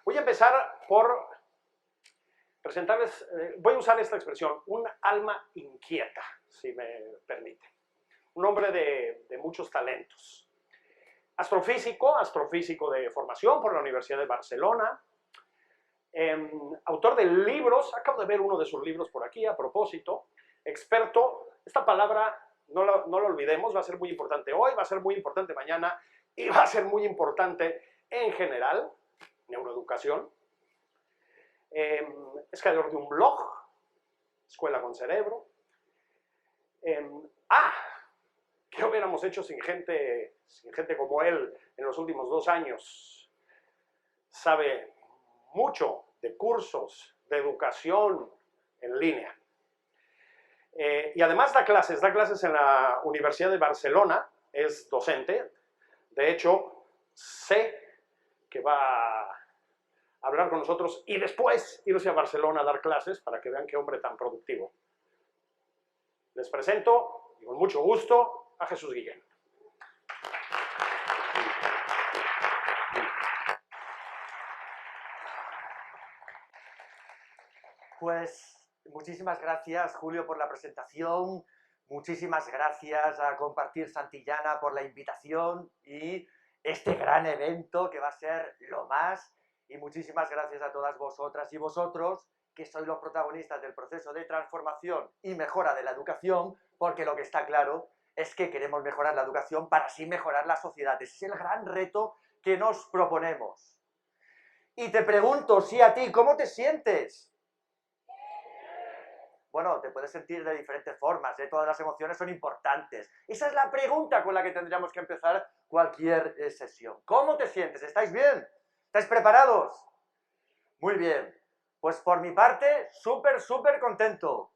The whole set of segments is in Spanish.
Voy a empezar por presentarles, voy a usar esta expresión, un alma inquieta, si me permite. Un hombre de muchos talentos. Astrofísico de formación por la Universidad de Barcelona, autor de libros, acabo de ver uno de sus libros por aquí a propósito, experto, esta palabra no lo olvidemos, va a ser muy importante hoy, va a ser muy importante mañana y va a ser muy importante en general, neuroeducación. Es creador de un blog, Escuela con Cerebro. ¿Qué hubiéramos hecho sin gente como él en los últimos 2 años? Sabe mucho de cursos, de educación en línea. Y además da clases en la Universidad de Barcelona, es docente. De hecho, sé que va a hablar con nosotros y después irse a Barcelona a dar clases para que vean qué hombre tan productivo. Les presento, y con mucho gusto, a Jesús Guillén. Pues muchísimas gracias, Julio, por la presentación. Muchísimas gracias a Compartir Santillana por la invitación y este gran evento que va a ser lo más. Y muchísimas gracias a todas vosotras y vosotros que sois los protagonistas del proceso de transformación y mejora de la educación, porque lo que está claro es que queremos mejorar la educación para así mejorar la sociedad. Ese es el gran reto que nos proponemos. Y te pregunto, sí, a ti, ¿cómo te sientes? Bueno, te puedes sentir de diferentes formas, ¿eh? Todas las emociones son importantes. Esa es la pregunta con la que tendríamos que empezar cualquier sesión. ¿Cómo te sientes? ¿Estáis bien? ¿Estáis preparados? Muy bien. Pues por mi parte, súper contento.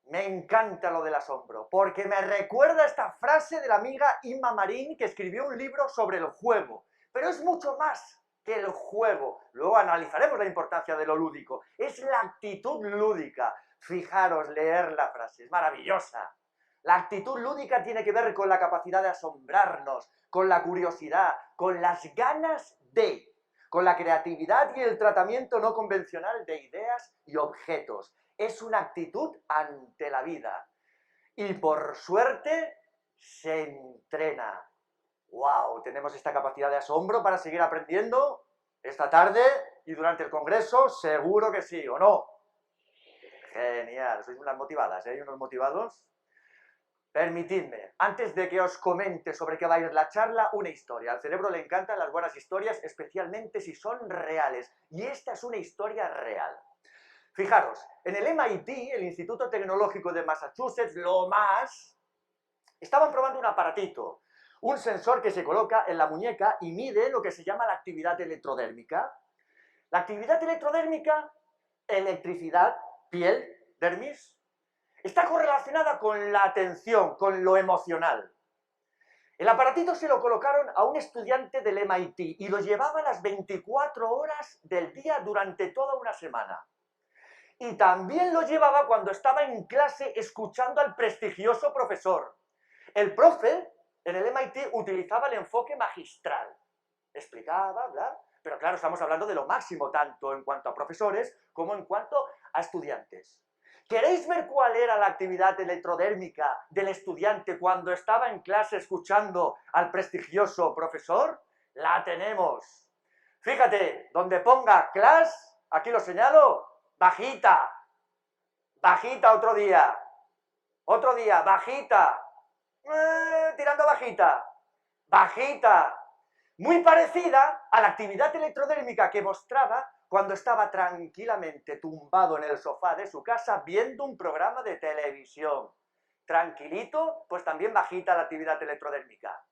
Me encanta lo del asombro, porque me recuerda esta frase de la amiga Inma Marín, que escribió un libro sobre el juego. Pero es mucho más que el juego. Luego analizaremos la importancia de lo lúdico. Es la actitud lúdica. Fijaros, leer la frase, es maravillosa. La actitud lúdica tiene que ver con la capacidad de asombrarnos, con la curiosidad, con las ganas de, con la creatividad y el tratamiento no convencional de ideas y objetos. Es una actitud ante la vida. Y por suerte, se entrena. ¡Wow! Tenemos esta capacidad de asombro para seguir aprendiendo esta tarde y durante el congreso, seguro que sí, ¿o no? Genial, sois unas motivadas, ¿eh? ¿Hay unos motivados? Permitidme, antes de que os comente sobre qué va a ir la charla, una historia. Al cerebro le encantan las buenas historias, especialmente si son reales. Y esta es una historia real. Fijaros, en el MIT, el Instituto Tecnológico de Massachusetts, lo más, estaban probando un aparatito. Un sensor que se coloca en la muñeca y mide lo que se llama la actividad electrodérmica. La actividad electrodérmica, electricidad, piel, dermis, está correlacionada con la atención, con lo emocional. El aparatito se lo colocaron a un estudiante del MIT y lo llevaba las 24 horas del día durante toda una semana. Y también lo llevaba cuando estaba en clase escuchando al prestigioso profesor. El profe en el MIT utilizaba el enfoque magistral. Explicaba, bla, pero claro, estamos hablando de lo máximo, tanto en cuanto a profesores como en cuanto a estudiantes. ¿Queréis ver cuál era la actividad electrodérmica del estudiante cuando estaba en clase escuchando al prestigioso profesor? La tenemos. Fíjate, donde ponga class, aquí lo señalo, bajita. Bajita otro día, bajita. Tirando bajita, bajita, muy parecida a la actividad electrodérmica que mostraba cuando estaba tranquilamente tumbado en el sofá de su casa viendo un programa de televisión. Tranquilito, pues también bajita la actividad electrodérmica.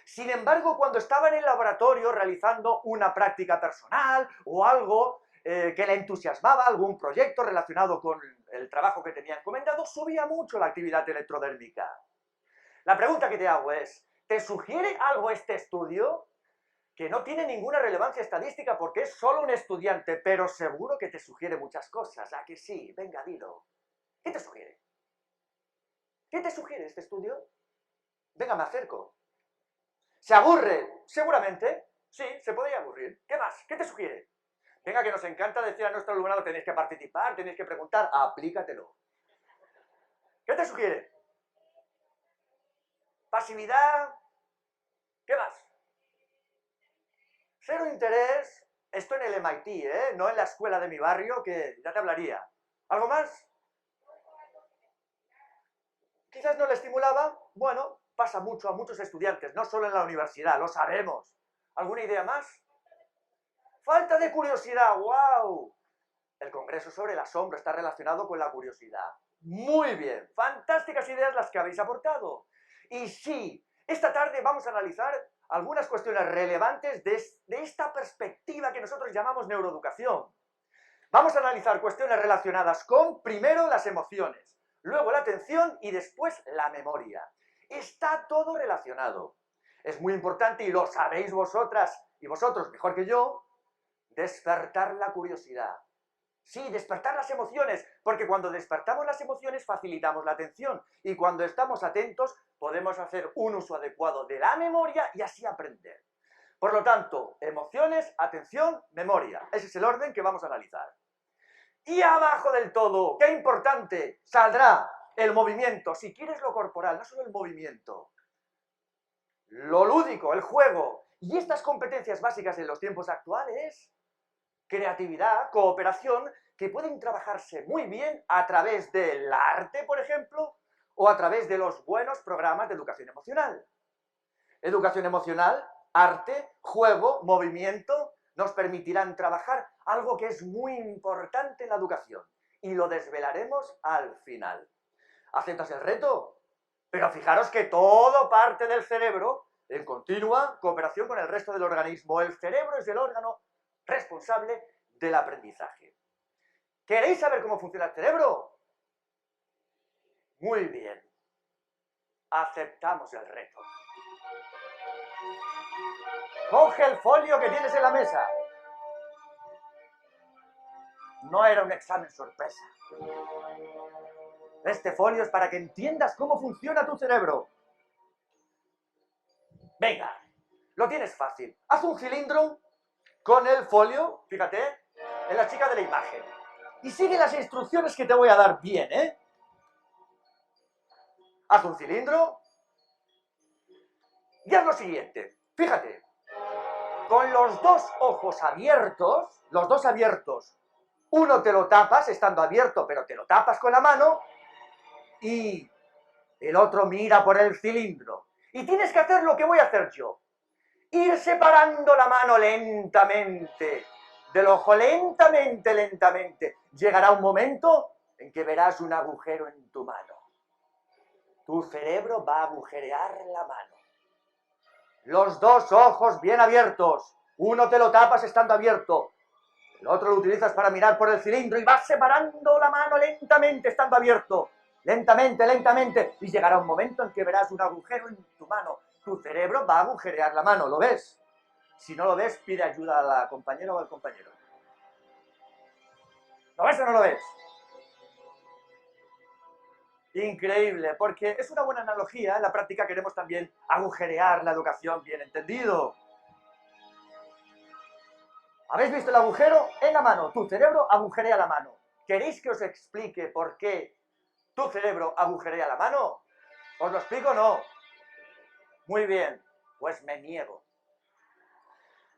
Sin embargo, cuando estaba en el laboratorio realizando una práctica personal o algo que le entusiasmaba, algún proyecto relacionado con el trabajo que tenía encomendado, subía mucho la actividad electrodérmica. La pregunta que te hago es, ¿te sugiere algo este estudio? Que no tiene ninguna relevancia estadística porque es solo un estudiante, pero seguro que te sugiere muchas cosas. ¿A que sí? Venga, dilo. ¿Qué te sugiere? ¿Qué te sugiere este estudio? Venga, me acerco. ¿Se aburre? Seguramente. Sí, se podría aburrir. ¿Qué más? ¿Qué te sugiere? Venga, que nos encanta decir a nuestro alumnado, tenéis que participar, tenéis que preguntar, aplícatelo. ¿Qué te sugiere? Pasividad. ¿Qué más? Cero interés. Esto en el MIT, ¿eh? No en la escuela de mi barrio, que ya te hablaría. ¿Algo más? Quizás no le estimulaba. Bueno, pasa mucho a muchos estudiantes, no solo en la universidad, lo sabemos. ¿Alguna idea más? Falta de curiosidad, ¡wow! El Congreso sobre el Asombro está relacionado con la curiosidad. Muy bien, fantásticas ideas las que habéis aportado. Y sí, esta tarde vamos a analizar algunas cuestiones relevantes de esta perspectiva que nosotros llamamos neuroeducación. Vamos a analizar cuestiones relacionadas con, primero, las emociones, luego la atención y después la memoria. Está todo relacionado. Es muy importante, y lo sabéis vosotras y vosotros mejor que yo, despertar la curiosidad. Sí, despertar las emociones, porque cuando despertamos las emociones facilitamos la atención y cuando estamos atentos podemos hacer un uso adecuado de la memoria y así aprender. Por lo tanto, emociones, atención, memoria. Ese es el orden que vamos a analizar. Y abajo del todo, qué importante, saldrá el movimiento. Si quieres lo corporal, no solo el movimiento. Lo lúdico, el juego. Y estas competencias básicas en los tiempos actuales, creatividad, cooperación, que pueden trabajarse muy bien a través del arte, por ejemplo, o a través de los buenos programas de educación emocional. Educación emocional, arte, juego, movimiento, nos permitirán trabajar algo que es muy importante en la educación, y lo desvelaremos al final. ¿Aceptas el reto? Pero fijaros que todo parte del cerebro en continua cooperación con el resto del organismo. El cerebro es el órgano responsable del aprendizaje. ¿Queréis saber cómo funciona el cerebro? Muy bien. Aceptamos el reto. Coge el folio que tienes en la mesa. No era un examen sorpresa. Este folio es para que entiendas cómo funciona tu cerebro. Venga, lo tienes fácil. Haz un cilindro con el folio, fíjate, en la chica de la imagen. Y sigue las instrucciones que te voy a dar bien, ¿eh? Haz un cilindro y haz lo siguiente. Fíjate, con los dos ojos abiertos, uno te lo tapas estando abierto, pero te lo tapas con la mano, y el otro mira por el cilindro. Y tienes que hacer lo que voy a hacer yo. Ir separando la mano lentamente del ojo, lentamente. Llegará un momento en que verás un agujero en tu mano. Tu cerebro va a agujerear la mano. Los dos ojos bien abiertos. Uno te lo tapas estando abierto, el otro lo utilizas para mirar por el cilindro y vas separando la mano lentamente estando abierto. Lentamente. Y llegará un momento en que verás un agujero en tu mano. Tu cerebro va a agujerear la mano, ¿lo ves? Si no lo ves, pide ayuda a la compañera o al compañero. ¿Lo ves o no lo ves? Increíble, porque es una buena analogía. En la práctica queremos también agujerear la educación, bien entendido. ¿Habéis visto el agujero? En la mano. Tu cerebro agujerea la mano. ¿Queréis que os explique por qué tu cerebro agujerea la mano? ¿Os lo explico o no? Muy bien, pues me niego.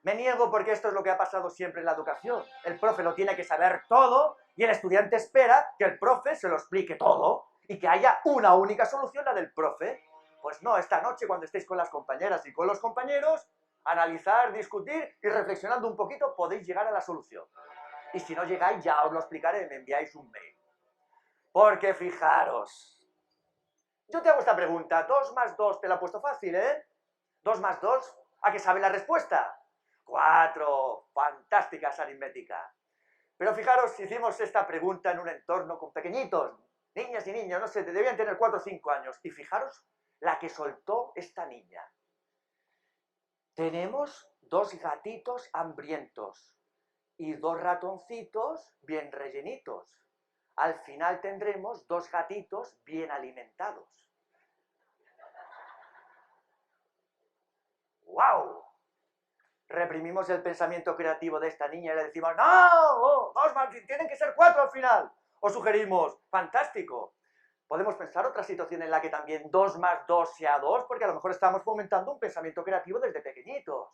Me niego porque esto es lo que ha pasado siempre en la educación. El profe lo tiene que saber todo y el estudiante espera que el profe se lo explique todo y que haya una única solución, la del profe. Pues no, esta noche cuando estéis con las compañeras y con los compañeros, analizar, discutir y reflexionando un poquito podéis llegar a la solución. Y si no llegáis ya os lo explicaré, me enviáis un mail. Porque fijaros, yo te hago esta pregunta, 2 más 2, te la he puesto fácil, ¿eh? 2 más 2, ¿a qué sabe la respuesta? 4, fantásticas aritmética. Pero fijaros, hicimos esta pregunta en un entorno con pequeñitos, niñas y niños, no sé, debían tener 4 o 5 años. Y fijaros la que soltó esta niña. Tenemos 2 gatitos hambrientos y 2 ratoncitos bien rellenitos. Al final tendremos 2 gatitos bien alimentados. ¡Wow! reprimimos el pensamiento creativo de esta niña y le decimos, no, dos más, tienen que ser 4 al final. O sugerimos, fantástico, podemos pensar otra situación en la que también 2 más 2 sea 2, porque a lo mejor estamos fomentando un pensamiento creativo desde pequeñitos.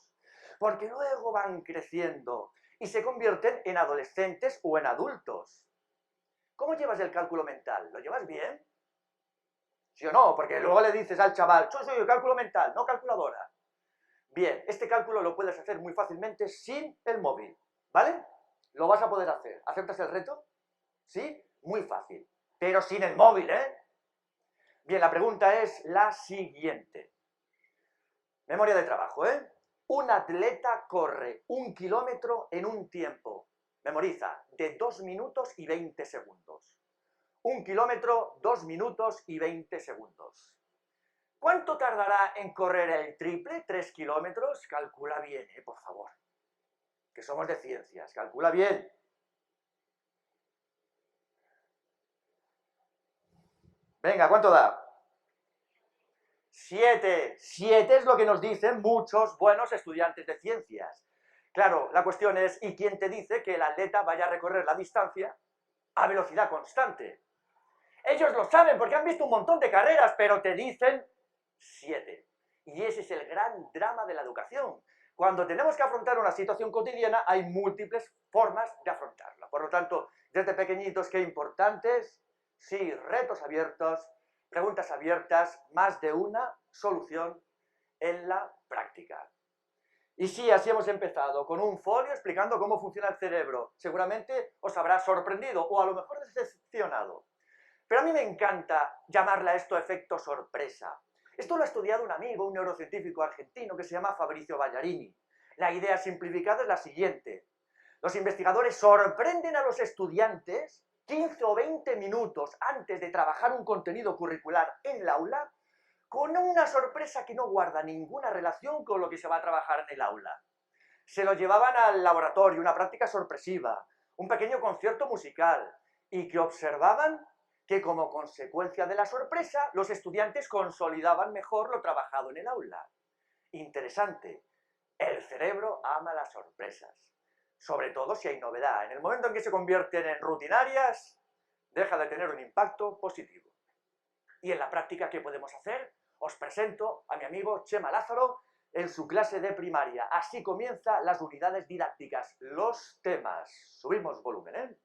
Porque luego van creciendo y se convierten en adolescentes o en adultos. ¿Cómo llevas el cálculo mental? ¿Lo llevas bien? ¿Sí o no? Porque luego le dices al chaval, yo soy el cálculo mental, no calculadora. Bien, este cálculo lo puedes hacer muy fácilmente sin el móvil, ¿vale? Lo vas a poder hacer. ¿Aceptas el reto? ¿Sí? Muy fácil. Pero sin el móvil, ¿eh? Bien, la pregunta es la siguiente. Memoria de trabajo, ¿eh? Un atleta corre 1 kilómetro en un tiempo, memoriza, de 2 minutos y 20 segundos. 1 kilómetro, 2 minutos y 20 segundos. ¿Cuánto tardará en correr el triple, 3 kilómetros? Calcula bien, por favor. Que somos de ciencias, calcula bien. Venga, ¿cuánto da? 7. 7 es lo que nos dicen muchos buenos estudiantes de ciencias. Claro, la cuestión es, ¿y quién te dice que el atleta vaya a recorrer la distancia a velocidad constante? Ellos lo saben porque han visto un montón de carreras, pero te dicen 7. Y ese es el gran drama de la educación. Cuando tenemos que afrontar una situación cotidiana, hay múltiples formas de afrontarla. Por lo tanto, desde pequeñitos, qué importantes, sí, retos abiertos, preguntas abiertas, más de una solución en la práctica. Y sí, así hemos empezado, con un folio explicando cómo funciona el cerebro. Seguramente os habrá sorprendido o a lo mejor decepcionado. Pero a mí me encanta llamarle a esto efecto sorpresa. Esto lo ha estudiado un amigo, un neurocientífico argentino que se llama Fabrizio Ballarini. La idea simplificada es la siguiente. Los investigadores sorprenden a los estudiantes 15 o 20 minutos antes de trabajar un contenido curricular en el aula con una sorpresa que no guarda ninguna relación con lo que se va a trabajar en el aula. Se lo llevaban al laboratorio, una práctica sorpresiva, un pequeño concierto musical, y que observaban que como consecuencia de la sorpresa, los estudiantes consolidaban mejor lo trabajado en el aula. Interesante. El cerebro ama las sorpresas, sobre todo si hay novedad. En el momento en que se convierten en rutinarias, deja de tener un impacto positivo. Y en la práctica, ¿qué podemos hacer? Os presento a mi amigo Chema Lázaro en su clase de primaria. Así comienzan las unidades didácticas, los temas. Subimos volumen, ¿eh?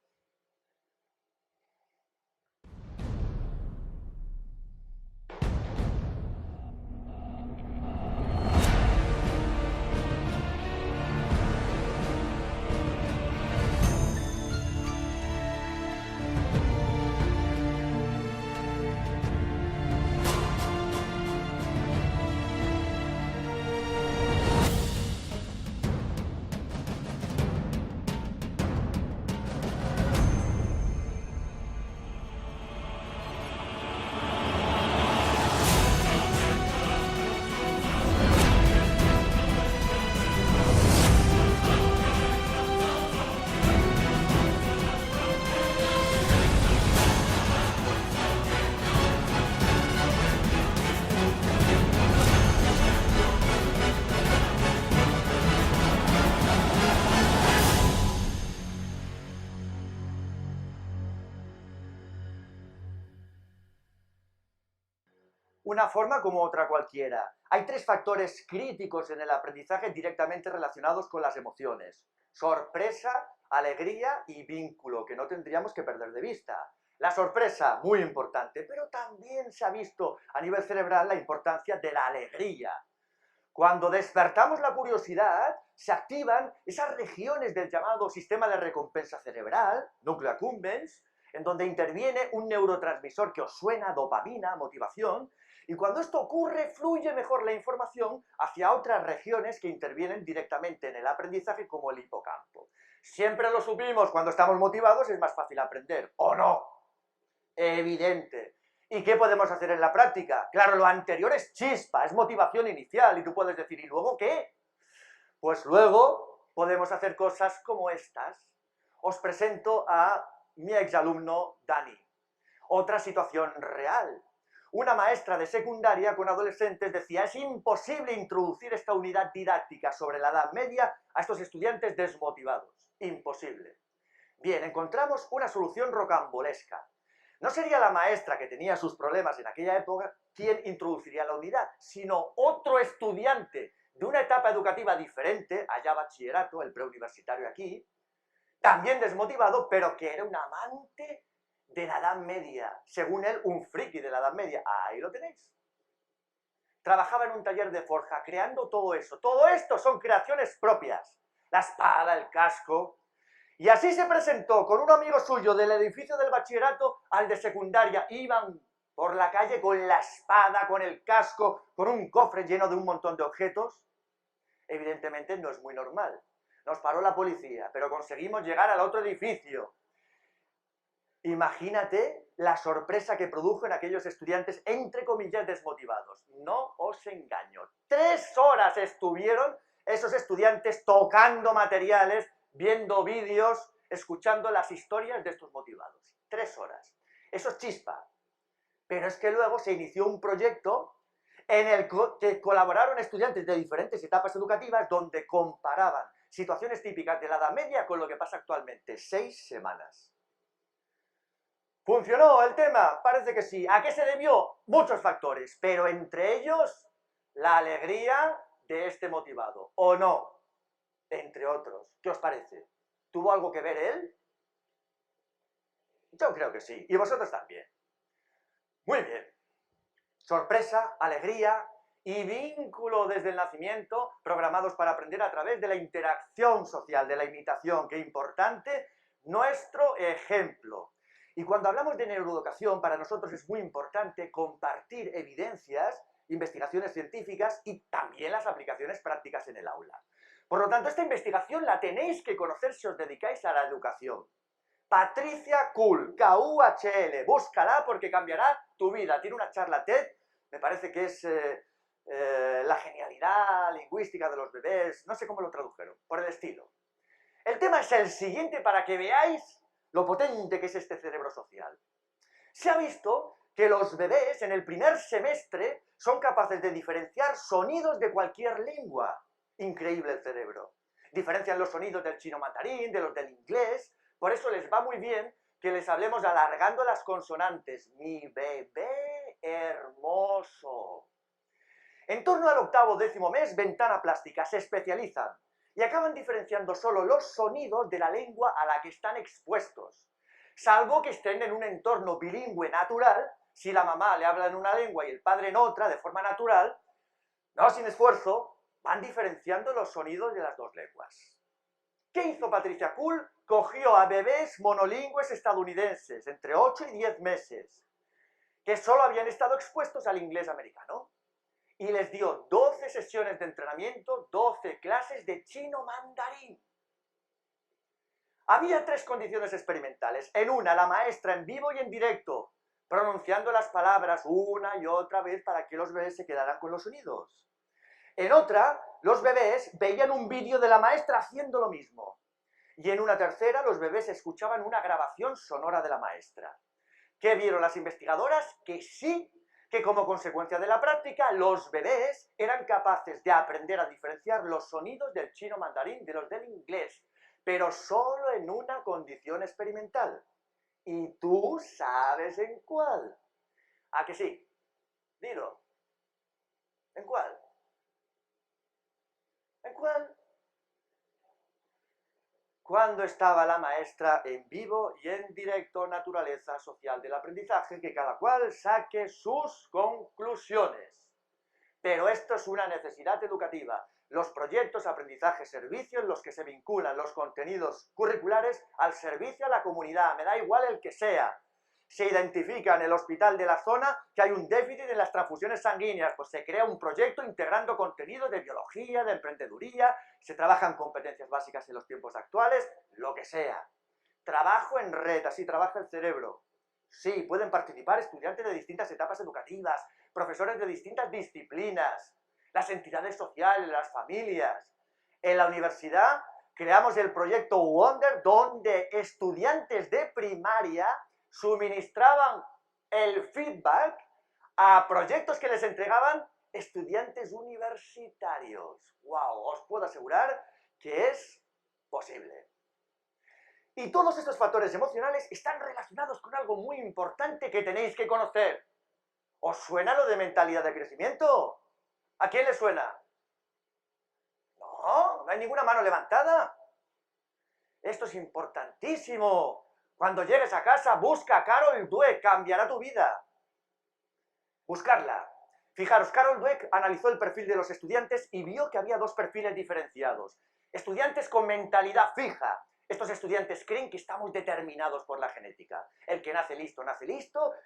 Una forma como otra cualquiera. Hay 3 factores críticos en el aprendizaje directamente relacionados con las emociones. Sorpresa, alegría y vínculo, que no tendríamos que perder de vista. La sorpresa, muy importante, pero también se ha visto a nivel cerebral la importancia de la alegría. Cuando despertamos la curiosidad, se activan esas regiones del llamado sistema de recompensa cerebral, núcleo accumbens, en donde interviene un neurotransmisor que os suena, dopamina, motivación, y cuando esto ocurre, fluye mejor la información hacia otras regiones que intervienen directamente en el aprendizaje, como el hipocampo. Siempre lo supimos, cuando estamos motivados es más fácil aprender, ¿o no? Evidente. ¿Y qué podemos hacer en la práctica? Claro, lo anterior es chispa, es motivación inicial, y tú puedes decir, ¿y luego qué? Pues luego podemos hacer cosas como estas. Os presento a mi exalumno Dani. Otra situación real. una maestra de secundaria con adolescentes decía: es imposible introducir esta unidad didáctica sobre la Edad Media a estos estudiantes desmotivados. Imposible. Bien, encontramos una solución rocambolesca. No sería la maestra, que tenía sus problemas en aquella época, quien introduciría la unidad, sino otro estudiante de una etapa educativa diferente, allá bachillerato, el preuniversitario aquí, también desmotivado, pero que era un amante de la Edad Media, según él, un friki de la Edad Media. Ahí lo tenéis. Trabajaba en un taller de forja, creando todo eso. Todo esto son creaciones propias. La espada, el casco. Y así se presentó con un amigo suyo del edificio del bachillerato al de secundaria. Iban por la calle con la espada, con el casco, con un cofre lleno de un montón de objetos. Evidentemente no es muy normal. Nos paró la policía, pero conseguimos llegar al otro edificio. Imagínate la sorpresa que produjo en aquellos estudiantes, entre comillas, desmotivados. No os engaño. 3 horas estuvieron esos estudiantes tocando materiales, viendo vídeos, escuchando las historias de estos motivados. 3 horas. Eso es chispa. Pero es que luego se inició un proyecto en el que colaboraron estudiantes de diferentes etapas educativas, donde comparaban situaciones típicas de la Edad Media con lo que pasa actualmente. 6 semanas. ¿Funcionó el tema? Parece que sí. ¿A qué se debió? Muchos factores, pero entre ellos la alegría de este motivado, ¿o no? Entre otros. ¿Qué os parece? ¿Tuvo algo que ver él? Yo creo que sí, y vosotros también. Muy bien. Sorpresa, alegría y vínculo desde el nacimiento, programados para aprender a través de la interacción social, de la imitación. Qué importante, nuestro ejemplo. Y cuando hablamos de neuroeducación, para nosotros es muy importante compartir evidencias, investigaciones científicas y también las aplicaciones prácticas en el aula. Por lo tanto, esta investigación la tenéis que conocer si os dedicáis a la educación. Patricia Kuhl, K-U-H-L, búscala porque cambiará tu vida. Tiene una charla TED, me parece que es la genialidad lingüística de los bebés, no sé cómo lo tradujeron, por el estilo. El tema es el siguiente para que veáis lo potente que es este cerebro social. Se ha visto que los bebés en el primer semestre son capaces de diferenciar sonidos de cualquier lengua. Increíble el cerebro. Diferencian los sonidos del chino mandarín, de los del inglés. Por eso les va muy bien que les hablemos alargando las consonantes. Mi bebé hermoso. En torno al 8º o 10º mes, ventana plástica, se especializan y acaban diferenciando solo los sonidos de la lengua a la que están expuestos. Salvo que estén en un entorno bilingüe natural, si la mamá le habla en una lengua y el padre en otra, de forma natural, no sin esfuerzo, van diferenciando los sonidos de las dos lenguas. ¿Qué hizo Patricia Kuhl? Cogió a bebés monolingües estadounidenses, entre 8 y 10 meses, que solo habían estado expuestos al inglés americano, y les dio 12 sesiones de entrenamiento, 12 clases de chino mandarín. Había 3 condiciones experimentales. En una, la maestra en vivo y en directo, pronunciando las palabras una y otra vez para que los bebés se quedaran con los sonidos. En otra, los bebés veían un vídeo de la maestra haciendo lo mismo. Y en una tercera, los bebés escuchaban una grabación sonora de la maestra. ¿Qué vieron las investigadoras? Que sí, que como consecuencia de la práctica, los bebés eran capaces de aprender a diferenciar los sonidos del chino mandarín de los del inglés, pero solo en una condición experimental. ¿Y tú sabes en cuál? ¿A que sí? Dilo. ¿En cuál? ¿En cuál? Cuando estaba la maestra en vivo y en directo, naturaleza social del aprendizaje, que cada cual saque sus conclusiones. Pero esto es una necesidad educativa. Los proyectos aprendizaje-servicio en los que se vinculan los contenidos curriculares al servicio a la comunidad, me da igual el que sea. Se identifica en el hospital de la zona que hay un déficit en las transfusiones sanguíneas, pues se crea un proyecto integrando contenidos de biología, de emprendeduría, se trabajan competencias básicas en los tiempos actuales, lo que sea. Trabajo en red, así trabaja el cerebro. Sí, pueden participar estudiantes de distintas etapas educativas, profesores de distintas disciplinas, las entidades sociales, las familias. En la universidad creamos el proyecto Wonder, donde estudiantes de primaria suministraban el feedback a proyectos que les entregaban estudiantes universitarios. ¡Wow! Os puedo asegurar que es posible. Y todos estos factores emocionales están relacionados con algo muy importante que tenéis que conocer. ¿Os suena lo de mentalidad de crecimiento? ¿A quién le suena? No, no hay ninguna mano levantada. Esto es importantísimo. Cuando llegues a casa, busca a Carol Dweck, cambiará tu vida. Buscarla. Fijaros, Carol Dweck analizó el perfil de los estudiantes y vio que había dos perfiles diferenciados. Estudiantes con mentalidad fija. Estos estudiantes creen que estamos determinados por la genética. El que nace listo,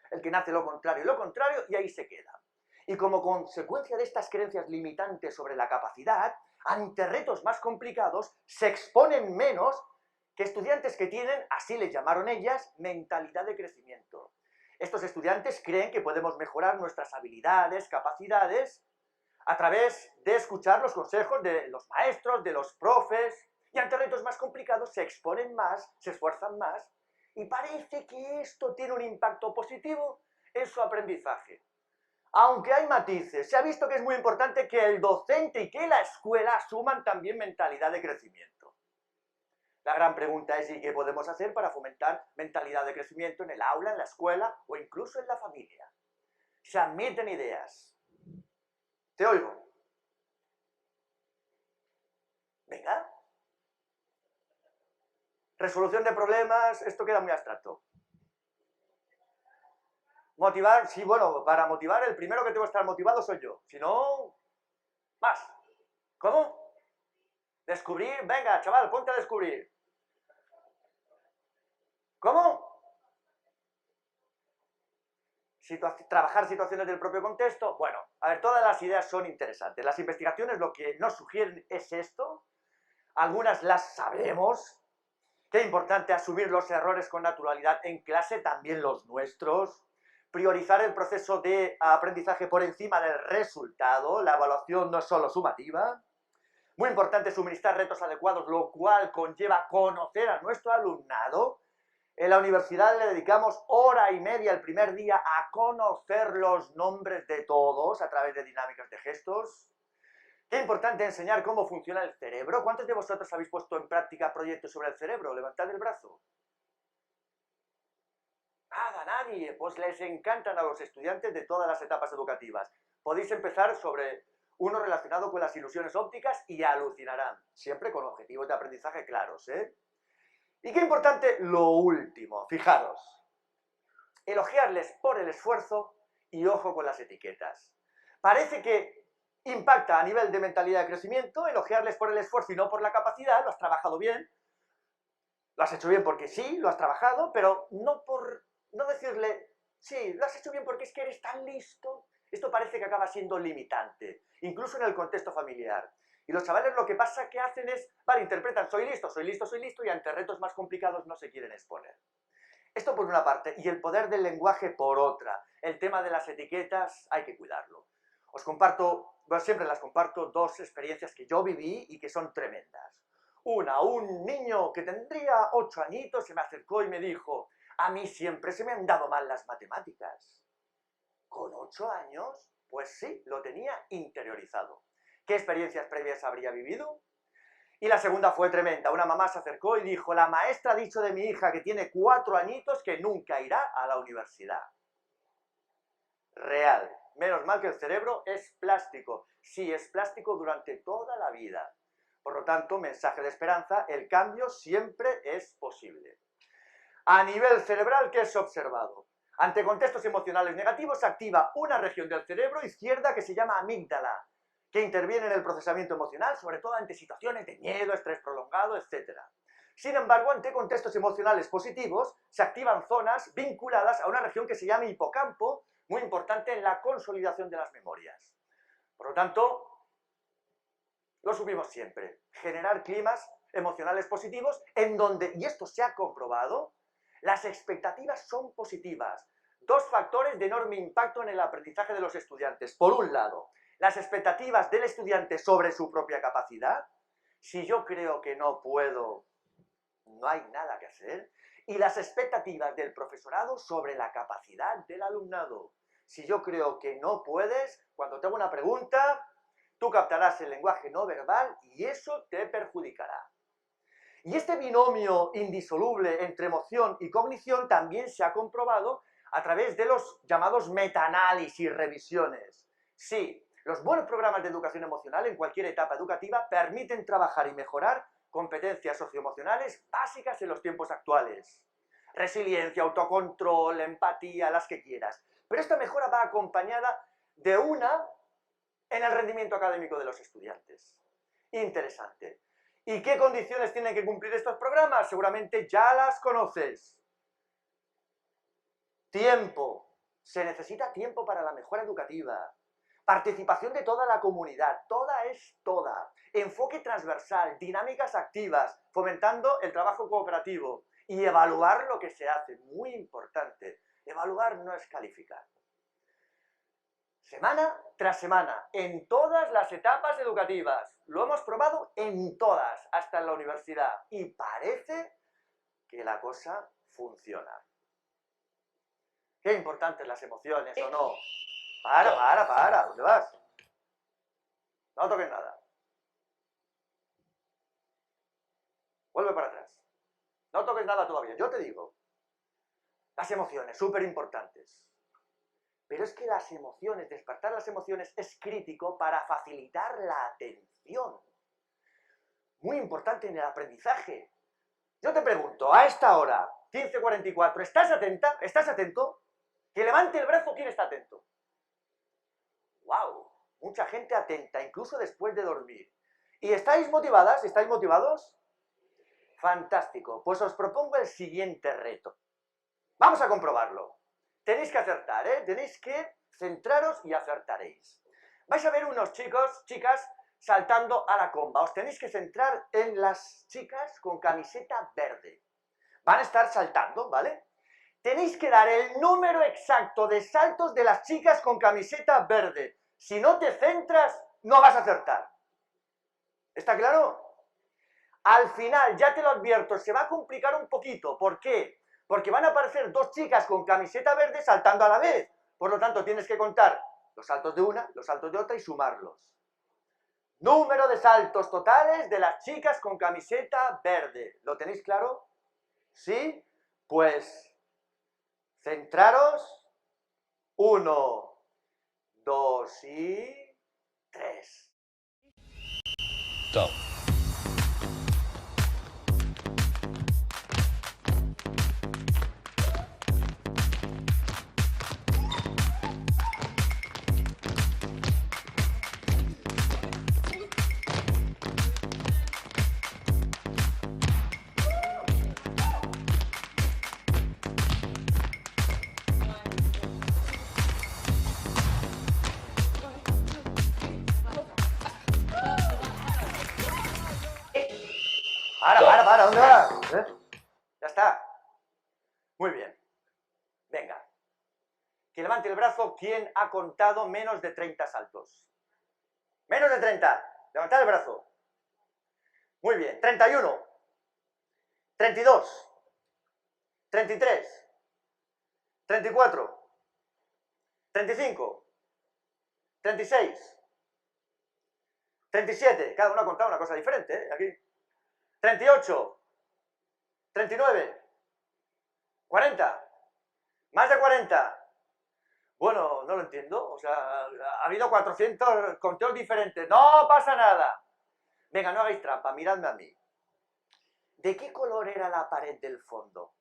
el que nace lo contrario, y ahí se queda. Y como consecuencia de estas creencias limitantes sobre la capacidad, ante retos más complicados, se exponen menos que estudiantes que tienen, así les llamaron ellas, mentalidad de crecimiento. Estos estudiantes creen que podemos mejorar nuestras habilidades, capacidades, a través de escuchar los consejos de los maestros, de los profes, y ante retos más complicados se exponen más, se esfuerzan más, y parece que esto tiene un impacto positivo en su aprendizaje. Aunque hay matices, se ha visto que es muy importante que el docente y que la escuela asuman también mentalidad de crecimiento. La gran pregunta es, ¿y qué podemos hacer para fomentar mentalidad de crecimiento en el aula, en la escuela o incluso en la familia? Se admiten ideas. Te oigo. Venga. Resolución de problemas, esto queda muy abstracto. Motivar, sí, bueno, para motivar, el primero que tengo que estar motivado soy yo. Si no, más. ¿Cómo? Descubrir, venga, chaval, ponte a descubrir. ¿Cómo? Trabajar situaciones del propio contexto. Bueno, a ver, todas las ideas son interesantes. Las investigaciones lo que nos sugieren es esto. Algunas las sabemos. Qué importante asumir los errores con naturalidad en clase, también los nuestros. Priorizar el proceso de aprendizaje por encima del resultado. La evaluación no es solo sumativa. Muy importante suministrar retos adecuados, lo cual conlleva conocer a nuestro alumnado. En la universidad le dedicamos hora y media el primer día a conocer los nombres de todos a través de dinámicas de gestos. Qué importante enseñar cómo funciona el cerebro. ¿Cuántos de vosotros habéis puesto en práctica proyectos sobre el cerebro? Levantad el brazo. Nada, nadie. Pues les encantan a los estudiantes de todas las etapas educativas. Podéis empezar sobre uno relacionado con las ilusiones ópticas y alucinarán. Siempre con objetivos de aprendizaje claros, ¿eh? Y qué importante lo último, fijaros, elogiarles por el esfuerzo y ojo con las etiquetas. Parece que impacta a nivel de mentalidad de crecimiento, elogiarles por el esfuerzo y no por la capacidad, lo has trabajado bien, lo has hecho bien porque sí, lo has trabajado, pero no por no decirle, sí, lo has hecho bien porque es que eres tan listo. Esto parece que acaba siendo limitante, incluso en el contexto familiar. Y los chavales lo que pasa que hacen es, vale, interpretan, soy listo, y ante retos más complicados no se quieren exponer. Esto por una parte, y el poder del lenguaje por otra. El tema de las etiquetas hay que cuidarlo. Os comparto, bueno, siempre las comparto, dos experiencias que yo viví y que son tremendas. Una, un niño que tendría 8 añitos se me acercó y me dijo, a mí siempre se me han dado mal las matemáticas. ¿Con 8 años? Pues sí, lo tenía interiorizado. ¿Qué experiencias previas habría vivido? Y la segunda fue tremenda. Una mamá se acercó y dijo, la maestra ha dicho de mi hija que tiene 4 añitos que nunca irá a la universidad. Real. Menos mal que el cerebro es plástico. Sí, es plástico durante toda la vida. Por lo tanto, mensaje de esperanza, el cambio siempre es posible. A nivel cerebral, ¿qué es observado? Ante contextos emocionales negativos se activa una región del cerebro izquierda que se llama amígdala, que interviene en el procesamiento emocional, sobre todo ante situaciones de miedo, estrés prolongado, etc. Sin embargo, ante contextos emocionales positivos, se activan zonas vinculadas a una región que se llama hipocampo, muy importante en la consolidación de las memorias. Por lo tanto, lo subimos siempre, generar climas emocionales positivos en donde, y esto se ha comprobado, las expectativas son positivas. Dos factores de enorme impacto en el aprendizaje de los estudiantes. Por un lado, las expectativas del estudiante sobre su propia capacidad. Si yo creo que no puedo, no hay nada que hacer. Y las expectativas del profesorado sobre la capacidad del alumnado. Si yo creo que no puedes, cuando te hago una pregunta, tú captarás el lenguaje no verbal y eso te perjudicará. Y este binomio indisoluble entre emoción y cognición también se ha comprobado a través de los llamados metaanálisis y revisiones. Sí, los buenos programas de educación emocional en cualquier etapa educativa permiten trabajar y mejorar competencias socioemocionales básicas en los tiempos actuales. Resiliencia, autocontrol, empatía, las que quieras. Pero esta mejora va acompañada de una en el rendimiento académico de los estudiantes. Interesante. ¿Y qué condiciones tienen que cumplir estos programas? Seguramente ya las conoces. Tiempo. Se necesita tiempo para la mejora educativa. Participación de toda la comunidad. Toda es toda. Enfoque transversal. Dinámicas activas. Fomentando el trabajo cooperativo. Y evaluar lo que se hace. Muy importante. Evaluar no es calificar. Semana tras semana, en todas las etapas educativas. Lo hemos probado en todas, hasta en la universidad. Y parece que la cosa funciona. Qué importantes las emociones, ¿o no? Para, ¿dónde vas? No toques nada. Vuelve para atrás. No toques nada todavía, yo te digo. Las emociones, súper importantes. Pero es que las emociones, despertar las emociones es crítico para facilitar la atención. Muy importante en el aprendizaje. Yo te pregunto, a esta hora, 15:44, ¿estás atenta? ¿Estás atento? Que levante el brazo, ¿quién está atento? ¡Wow! Mucha gente atenta, incluso después de dormir. ¿Y estáis motivadas? ¿Estáis motivados? Fantástico. Pues os propongo el siguiente reto. Vamos a comprobarlo. Tenéis que acertar, ¿eh? Tenéis que centraros y acertaréis. Vais a ver unos chicos, chicas, saltando a la comba. Os tenéis que centrar en las chicas con camiseta verde. Van a estar saltando, ¿vale? Tenéis que dar el número exacto de saltos de las chicas con camiseta verde. Si no te centras, no vas a acertar. ¿Está claro? Al final, ya te lo advierto, se va a complicar un poquito. ¿Por qué? Porque van a aparecer dos chicas con camiseta verde saltando a la vez. Por lo tanto, tienes que contar los saltos de una, los saltos de otra y sumarlos. Número de saltos totales de las chicas con camiseta verde. ¿Lo tenéis claro? ¿Sí? Pues centraros. 1, 2 y 3. Go. Para, ¿dónde vas? Ya está. Muy bien. Venga. Que levante el brazo quien ha contado menos de 30 saltos. Menos de 30. Levantad el brazo. Muy bien. 31. 32. 33. 34. 35. 36. 37. Cada uno ha contado una cosa diferente, ¿eh? Aquí. 38, 39, 40, más de 40. Bueno, no lo entiendo, o sea, ha habido 400 conteos diferentes. No pasa nada. Venga, no hagáis trampa, miradme a mí. ¿De qué color era la pared del fondo?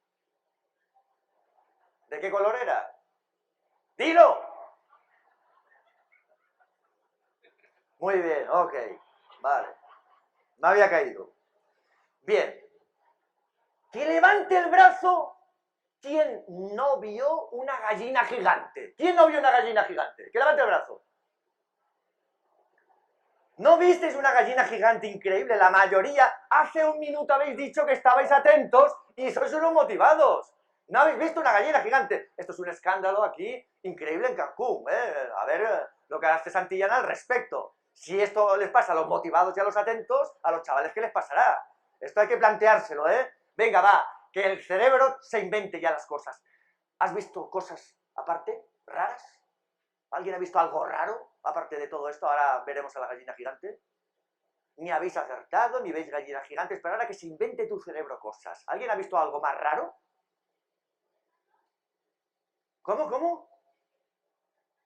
¿De qué color era? ¡Dilo! Muy bien, ok, vale. Me había caído. Bien. Que levante el brazo quien no vio una gallina gigante. ¿Quién no vio una gallina gigante? Que levante el brazo. ¿No visteis una gallina gigante increíble? La mayoría, hace un minuto habéis dicho que estabais atentos y sois unos motivados. ¿No habéis visto una gallina gigante? Esto es un escándalo aquí increíble en Cancún, ¿eh? A ver lo que hace Santillana al respecto. Si esto les pasa a los motivados y a los atentos, a los chavales, ¿qué les pasará? Esto hay que planteárselo, ¿eh? Venga, va, que el cerebro se invente ya las cosas. ¿Has visto cosas aparte, raras? ¿Alguien ha visto algo raro? Aparte de todo esto, ahora veremos a la gallina gigante. Ni habéis acertado, ni veis gallinas gigantes, pero ahora que se invente tu cerebro cosas. ¿Alguien ha visto algo más raro? ¿Cómo?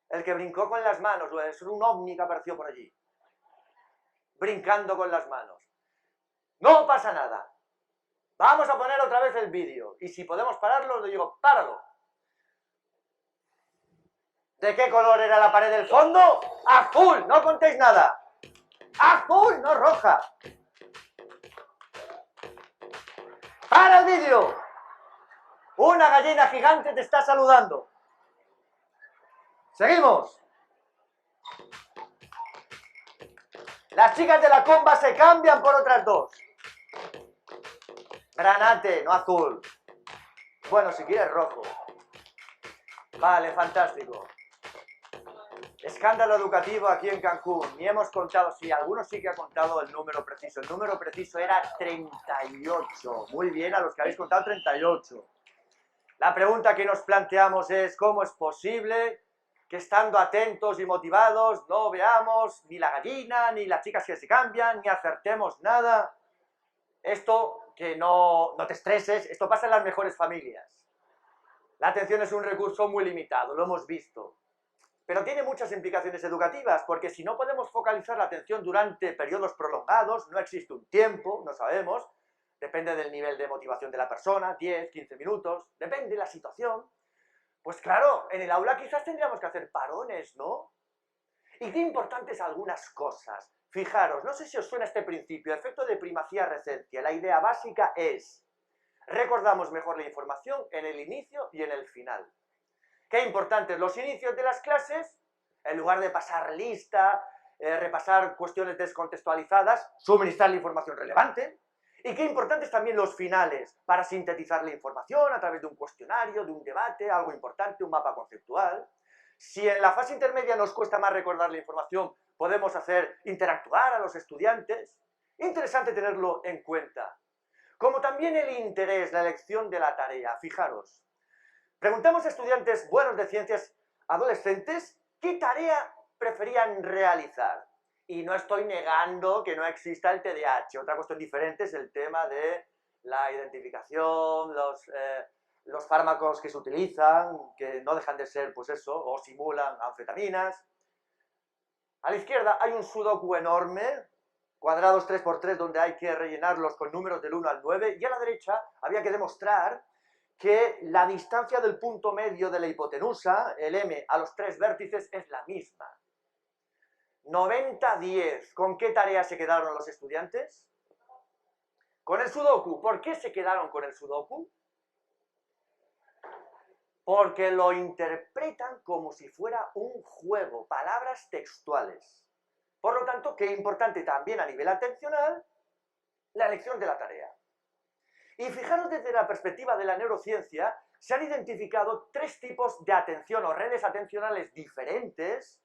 El que brincó con las manos, o es un ovni que apareció por allí. Brincando con las manos. No pasa nada. Vamos a poner otra vez el vídeo. Y si podemos pararlo, le digo, páralo. ¿De qué color era la pared del fondo? ¡Azul! No contéis nada. ¡Azul, no roja! ¡Para el vídeo! Una gallina gigante te está saludando. Seguimos. Las chicas de la comba se cambian por otras dos. Granate, no azul. Bueno, si quieres rojo. Vale, fantástico. Escándalo educativo aquí en Cancún. Ni hemos contado, sí, algunos sí que ha contado el número preciso. El número preciso era 38. Muy bien, a los que habéis contado 38. La pregunta que nos planteamos es, ¿cómo es posible que estando atentos y motivados no veamos ni la gallina, ni las chicas que se cambian, ni acertemos nada? Esto, que no te estreses, esto pasa en las mejores familias. La atención es un recurso muy limitado, lo hemos visto. Pero tiene muchas implicaciones educativas, porque si no podemos focalizar la atención durante periodos prolongados, no existe un tiempo, no sabemos, depende del nivel de motivación de la persona, 10, 15 minutos, depende de la situación. Pues claro, en el aula quizás tendríamos que hacer parones, ¿no? Y qué importantes algunas cosas. Fijaros, no sé si os suena este principio, efecto de primacía-recencia. La idea básica es, recordamos mejor la información en el inicio y en el final. Qué importantes los inicios de las clases, en lugar de pasar lista, repasar cuestiones descontextualizadas, suministrar la información relevante. Y qué importantes también los finales, para sintetizar la información a través de un cuestionario, de un debate, algo importante, un mapa conceptual. Si en la fase intermedia nos cuesta más recordar la información, podemos hacer interactuar a los estudiantes. Interesante tenerlo en cuenta. Como también el interés, la elección de la tarea. Fijaros, preguntamos a estudiantes buenos de ciencias adolescentes qué tarea preferían realizar. Y no estoy negando que no exista el TDAH. Otra cuestión diferente es el tema de la identificación, los fármacos que se utilizan, que no dejan de ser, pues eso, o simulan anfetaminas. A la izquierda hay un sudoku enorme, cuadrados 3×3, donde hay que rellenarlos con números del 1 al 9, y a la derecha había que demostrar que la distancia del punto medio de la hipotenusa, el M, a los 3 vértices es la misma. 90-10. ¿Con qué tarea se quedaron los estudiantes? Con el sudoku. ¿Por qué se quedaron con el sudoku? Porque lo interpretan como si fuera un juego, palabras textuales. Por lo tanto, qué importante también a nivel atencional la elección de la tarea. Y fijaros, desde la perspectiva de la neurociencia, se han identificado 3 tipos de atención o redes atencionales diferentes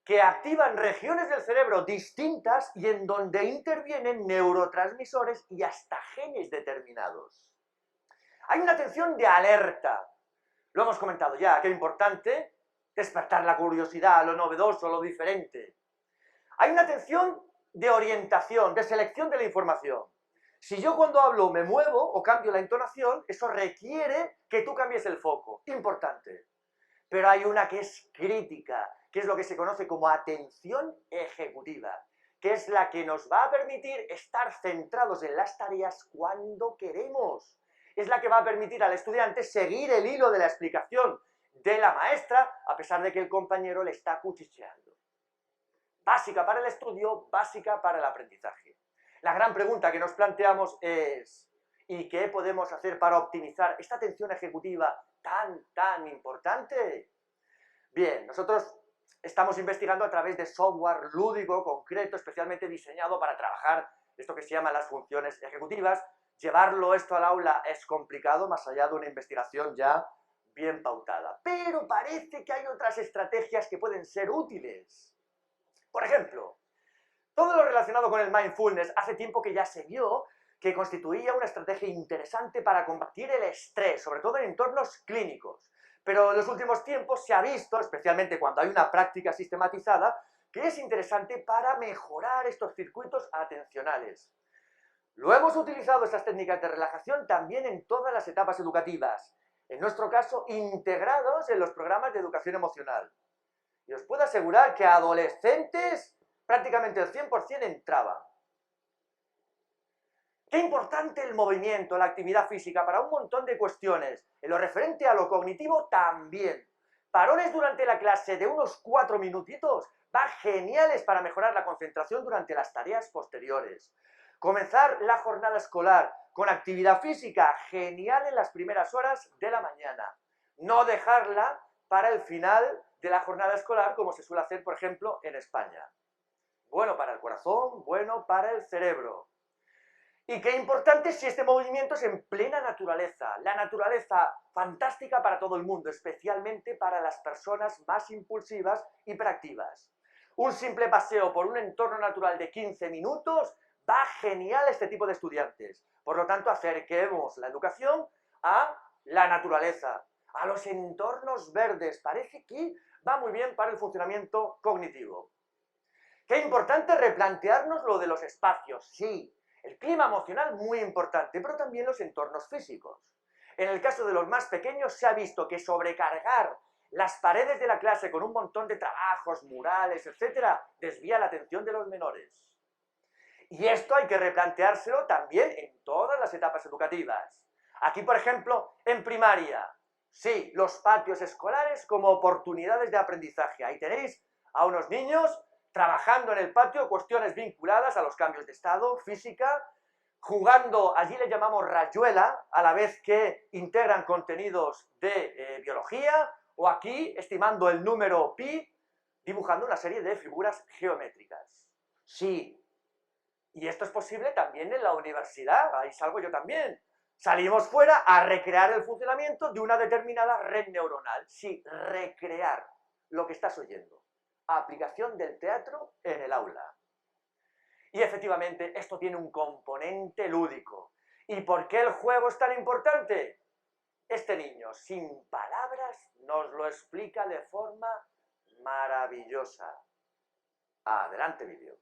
que activan regiones del cerebro distintas y en donde intervienen neurotransmisores y hasta genes determinados. Hay una atención de alerta. Lo hemos comentado ya, que es importante despertar la curiosidad, lo novedoso, lo diferente. Hay una atención de orientación, de selección de la información. Si yo cuando hablo me muevo o cambio la entonación, eso requiere que tú cambies el foco. Importante. Pero hay una que es crítica, que es lo que se conoce como atención ejecutiva, que es la que nos va a permitir estar centrados en las tareas cuando queremos. Es la que va a permitir al estudiante seguir el hilo de la explicación de la maestra, a pesar de que el compañero le está cuchicheando. Básica para el estudio, básica para el aprendizaje. La gran pregunta que nos planteamos es, ¿y qué podemos hacer para optimizar esta atención ejecutiva tan importante? Bien, nosotros estamos investigando a través de software lúdico, concreto, especialmente diseñado para trabajar esto que se llama las funciones ejecutivas. Llevarlo esto al aula es complicado, más allá de una investigación ya bien pautada. Pero parece que hay otras estrategias que pueden ser útiles. Por ejemplo, todo lo relacionado con el mindfulness hace tiempo que ya se vio que constituía una estrategia interesante para combatir el estrés, sobre todo en entornos clínicos. Pero en los últimos tiempos se ha visto, especialmente cuando hay una práctica sistematizada, que es interesante para mejorar estos circuitos atencionales. Lo hemos utilizado estas técnicas de relajación también en todas las etapas educativas, en nuestro caso integrados en los programas de educación emocional. Y os puedo asegurar que a adolescentes prácticamente el 100% entraban. Qué importante el movimiento, la actividad física para un montón de cuestiones. En lo referente a lo cognitivo también. Parones durante la clase de unos 4 minutitos van geniales para mejorar la concentración durante las tareas posteriores. Comenzar la jornada escolar con actividad física, genial en las primeras horas de la mañana. No dejarla para el final de la jornada escolar, como se suele hacer, por ejemplo, en España. Bueno para el corazón, bueno para el cerebro. Y qué importante si este movimiento es en plena naturaleza. La naturaleza fantástica para todo el mundo, especialmente para las personas más impulsivas y hiperactivas. Un simple paseo por un entorno natural de 15 minutos va genial a este tipo de estudiantes. Por lo tanto, acerquemos la educación a la naturaleza, a los entornos verdes. Parece que va muy bien para el funcionamiento cognitivo. Qué importante replantearnos lo de los espacios, sí. El clima emocional muy importante, pero también los entornos físicos. En el caso de los más pequeños se ha visto que sobrecargar las paredes de la clase con un montón de trabajos, murales, etc., desvía la atención de los menores. Y esto hay que replanteárselo también en todas las etapas educativas. Aquí, por ejemplo, en primaria, sí, los patios escolares como oportunidades de aprendizaje. Ahí tenéis a unos niños trabajando en el patio cuestiones vinculadas a los cambios de estado, física, jugando, allí le llamamos rayuela, a la vez que integran contenidos de biología, o aquí, estimando el número pi, dibujando una serie de figuras geométricas. Sí, y esto es posible también en la universidad, ahí salgo yo también. Salimos fuera a recrear el funcionamiento de una determinada red neuronal. Sí, recrear lo que estás oyendo. Aplicación del teatro en el aula. Y efectivamente, esto tiene un componente lúdico. ¿Y por qué el juego es tan importante? Este niño, sin palabras, nos lo explica de forma maravillosa. Adelante, vídeo.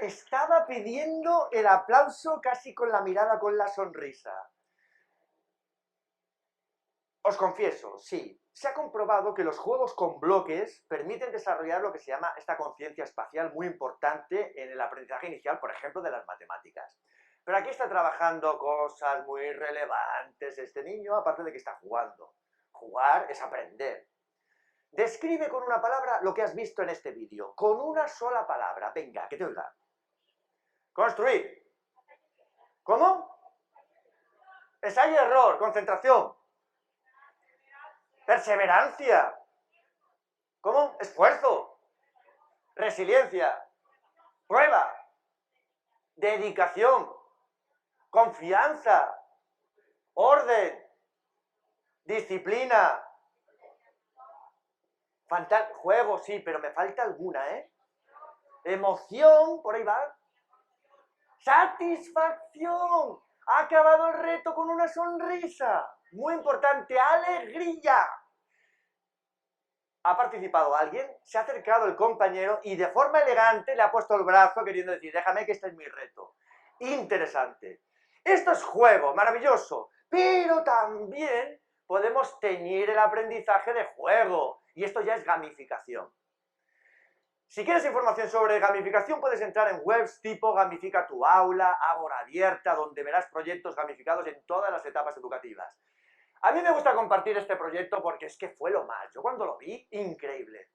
Estaba pidiendo el aplauso casi con la mirada, con la sonrisa. Os confieso, sí, se ha comprobado que los juegos con bloques permiten desarrollar lo que se llama esta conciencia espacial muy importante en el aprendizaje inicial, por ejemplo, de las matemáticas. Pero aquí está trabajando cosas muy relevantes este niño, aparte de que está jugando. Jugar es aprender. Describe con una palabra lo que has visto en este vídeo, con una sola palabra. Venga, que te oiga. Construir. ¿Cómo? Ensayo y error, concentración. Perseverancia. ¿Cómo? Esfuerzo. Resiliencia. Prueba. Dedicación. Confianza. Orden. Disciplina. Juego, sí, pero me falta alguna, ¿eh? Emoción, por ahí va. Satisfacción. Ha acabado el reto con una sonrisa. Muy importante, alegría. ¿Ha participado alguien? Se ha acercado el compañero y de forma elegante le ha puesto el brazo queriendo decir, déjame que este es mi reto. Interesante. Esto es juego, maravilloso. Pero también podemos teñir el aprendizaje de juego. Y esto ya es gamificación. Si quieres información sobre gamificación, puedes entrar en webs tipo Gamifica tu aula, Ágora Abierta, donde verás proyectos gamificados en todas las etapas educativas. A mí me gusta compartir este proyecto porque es que fue lo más. Yo cuando lo vi, increíble.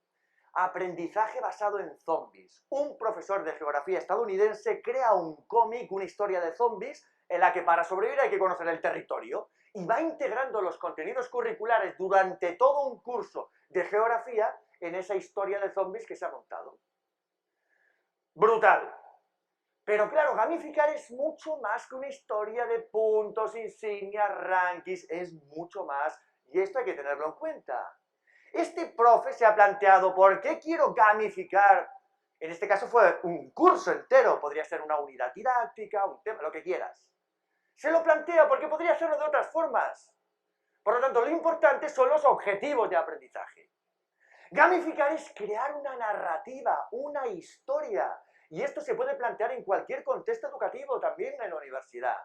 Aprendizaje basado en zombies. Un profesor de geografía estadounidense crea un cómic, una historia de zombies, en la que para sobrevivir hay que conocer el territorio, y va integrando los contenidos curriculares durante todo un curso de geografía en esa historia de zombies que se ha montado. Brutal. Pero claro, gamificar es mucho más que una historia de puntos, insignias, rankings, es mucho más, y esto hay que tenerlo en cuenta. Este profe se ha planteado, ¿por qué quiero gamificar? En este caso fue un curso entero, podría ser una unidad didáctica, un tema, lo que quieras. Se lo plantea porque podría hacerlo de otras formas. Por lo tanto, lo importante son los objetivos de aprendizaje. Gamificar es crear una narrativa, una historia. Y esto se puede plantear en cualquier contexto educativo, también en la universidad.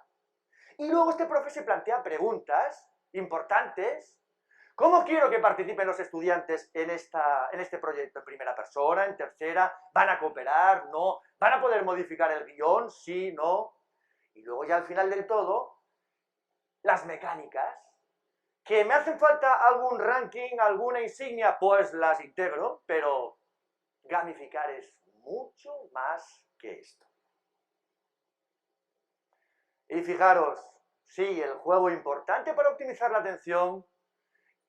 Y luego este profe se plantea preguntas importantes. ¿Cómo quiero que participen los estudiantes en este proyecto? ¿En primera persona? ¿En tercera? ¿Van a cooperar? ¿No? ¿Van a poder modificar el guión? ¿Sí? ¿No? Y luego ya al final del todo, las mecánicas. ¿Que me hacen falta algún ranking, alguna insignia? Pues las integro, pero gamificar es mucho más que esto. Y fijaros, sí, el juego importante para optimizar la atención,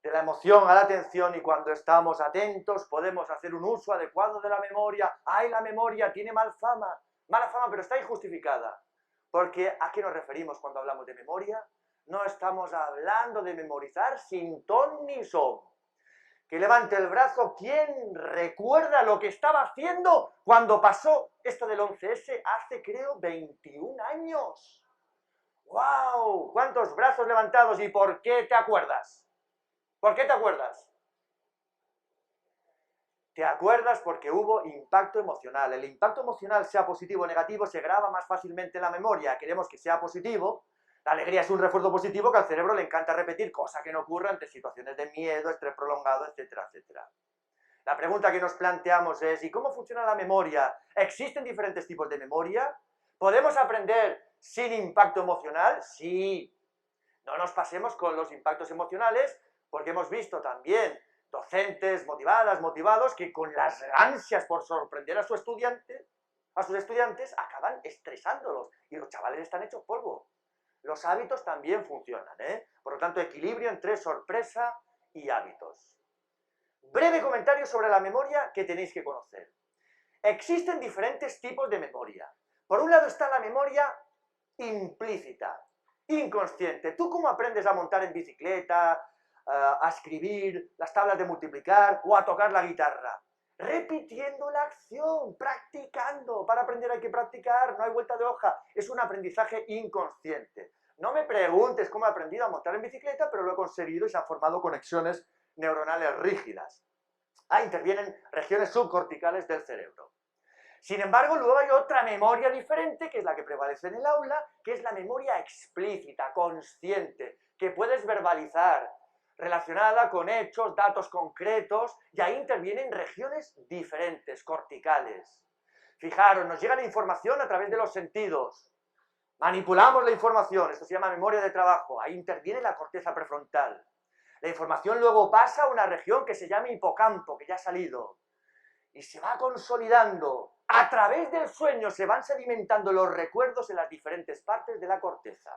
de la emoción a la atención, y cuando estamos atentos podemos hacer un uso adecuado de la memoria. ¡Ay, la memoria tiene mala fama, pero está injustificada! Porque ¿a qué nos referimos cuando hablamos de memoria? No estamos hablando de memorizar sin ton ni son. Que levante el brazo quien recuerda lo que estaba haciendo cuando pasó esto del 11S hace, creo, 21 años. ¡Wow! ¿Cuántos brazos levantados? ¿Y por qué te acuerdas? ¿Por qué te acuerdas? Te acuerdas porque hubo impacto emocional. El impacto emocional, sea positivo o negativo, se graba más fácilmente en la memoria. Queremos que sea positivo. La alegría es un refuerzo positivo que al cerebro le encanta repetir, cosa que no ocurre ante situaciones de miedo, estrés prolongado, etcétera, etcétera. La pregunta que nos planteamos es, ¿y cómo funciona la memoria? ¿Existen diferentes tipos de memoria? ¿Podemos aprender sin impacto emocional? Sí. No nos pasemos con los impactos emocionales, porque hemos visto también docentes motivadas, motivados, que con las ansias por sorprender a sus estudiantes acaban estresándolos, y los chavales están hechos polvo. Los hábitos también funcionan, ¿eh? Por lo tanto, equilibrio entre sorpresa y hábitos. Breve comentario sobre la memoria que tenéis que conocer. Existen diferentes tipos de memoria. Por un lado está la memoria implícita, inconsciente. ¿Tú cómo aprendes a montar en bicicleta, a escribir, las tablas de multiplicar o a tocar la guitarra? Repitiendo la acción, practicando. Para aprender hay que practicar, no hay vuelta de hoja. Es un aprendizaje inconsciente. No me preguntes cómo he aprendido a montar en bicicleta, pero lo he conseguido y se han formado conexiones neuronales rígidas. Intervienen regiones subcorticales del cerebro. Sin embargo, luego hay otra memoria diferente, que es la que prevalece en el aula, que es la memoria explícita, consciente, que puedes verbalizar, relacionada con hechos, datos concretos, y ahí intervienen regiones diferentes, corticales. Fijaros, nos llega la información a través de los sentidos. Manipulamos la información, esto se llama memoria de trabajo, ahí interviene la corteza prefrontal. La información luego pasa a una región que se llama hipocampo, que ya ha salido, y se va consolidando. A través del sueño se van sedimentando los recuerdos en las diferentes partes de la corteza.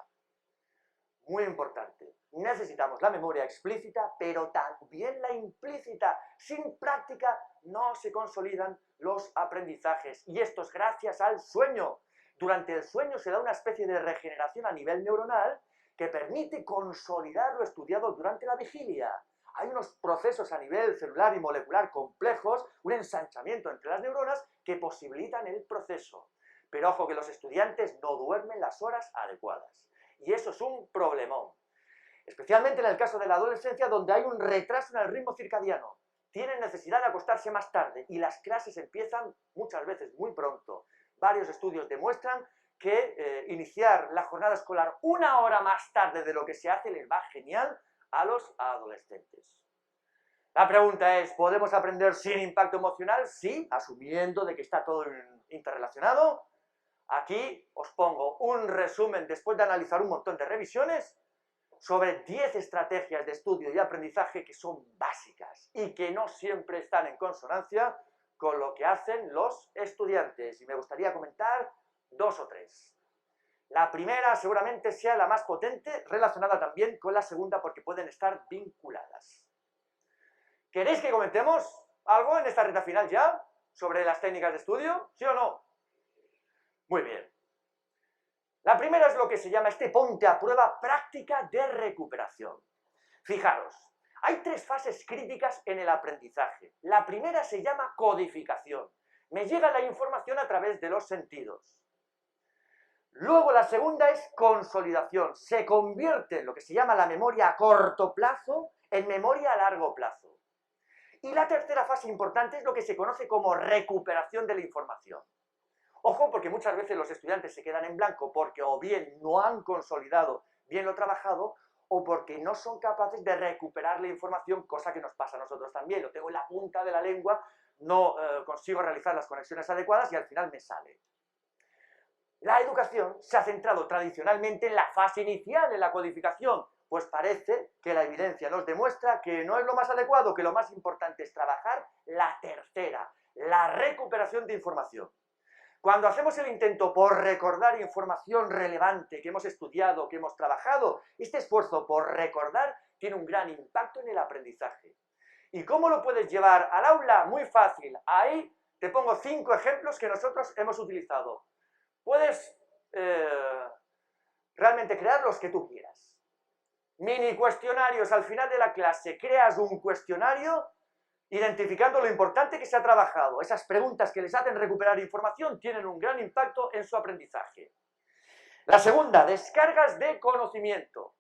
Muy importante, necesitamos la memoria explícita, pero también la implícita. Sin práctica no se consolidan los aprendizajes, y esto es gracias al sueño. Durante el sueño se da una especie de regeneración a nivel neuronal que permite consolidar lo estudiado durante la vigilia. Hay unos procesos a nivel celular y molecular complejos, un ensanchamiento entre las neuronas que posibilitan el proceso. Pero ojo que los estudiantes no duermen las horas adecuadas. Y eso es un problemón. Especialmente en el caso de la adolescencia, donde hay un retraso en el ritmo circadiano. Tienen necesidad de acostarse más tarde y las clases empiezan muchas veces muy pronto. Varios estudios demuestran que iniciar la jornada escolar 1 hora más tarde de lo que se hace les va genial a los adolescentes. La pregunta es, ¿podemos aprender sin impacto emocional? Sí, asumiendo de que está todo interrelacionado. Aquí os pongo un resumen, después de analizar un montón de revisiones, sobre 10 estrategias de estudio y aprendizaje que son básicas y que no siempre están en consonancia con lo que hacen los estudiantes. Y me gustaría comentar 2 o 3. La primera seguramente sea la más potente, relacionada también con la segunda porque pueden estar vinculadas. ¿Queréis que comentemos algo en esta recta final ya sobre las técnicas de estudio? ¿Sí o no? Muy bien. La primera es lo que se llama ponte a prueba práctica de recuperación. Fijaros, hay 3 fases críticas en el aprendizaje. La primera se llama codificación. Me llega la información a través de los sentidos. Luego la segunda es consolidación. Se convierte en lo que se llama la memoria a corto plazo en memoria a largo plazo. Y la tercera fase importante es lo que se conoce como recuperación de la información. Ojo, porque muchas veces los estudiantes se quedan en blanco porque o bien no han consolidado bien lo trabajado o porque no son capaces de recuperar la información, cosa que nos pasa a nosotros también. Lo tengo en la punta de la lengua, no consigo realizar las conexiones adecuadas y al final me sale. La educación se ha centrado tradicionalmente en la fase inicial, en la codificación, pues parece que la evidencia nos demuestra que no es lo más adecuado, que lo más importante es trabajar la tercera, la recuperación de información. Cuando hacemos el intento por recordar información relevante que hemos estudiado, que hemos trabajado, este esfuerzo por recordar tiene un gran impacto en el aprendizaje. ¿Y cómo lo puedes llevar al aula? Muy fácil. Ahí te pongo 5 ejemplos que nosotros hemos utilizado. Puedes realmente crear los que tú quieras. Mini cuestionarios al final de la clase. Creas un cuestionario identificando lo importante que se ha trabajado. Esas preguntas que les hacen recuperar información tienen un gran impacto en su aprendizaje. La segunda, descargas de conocimiento.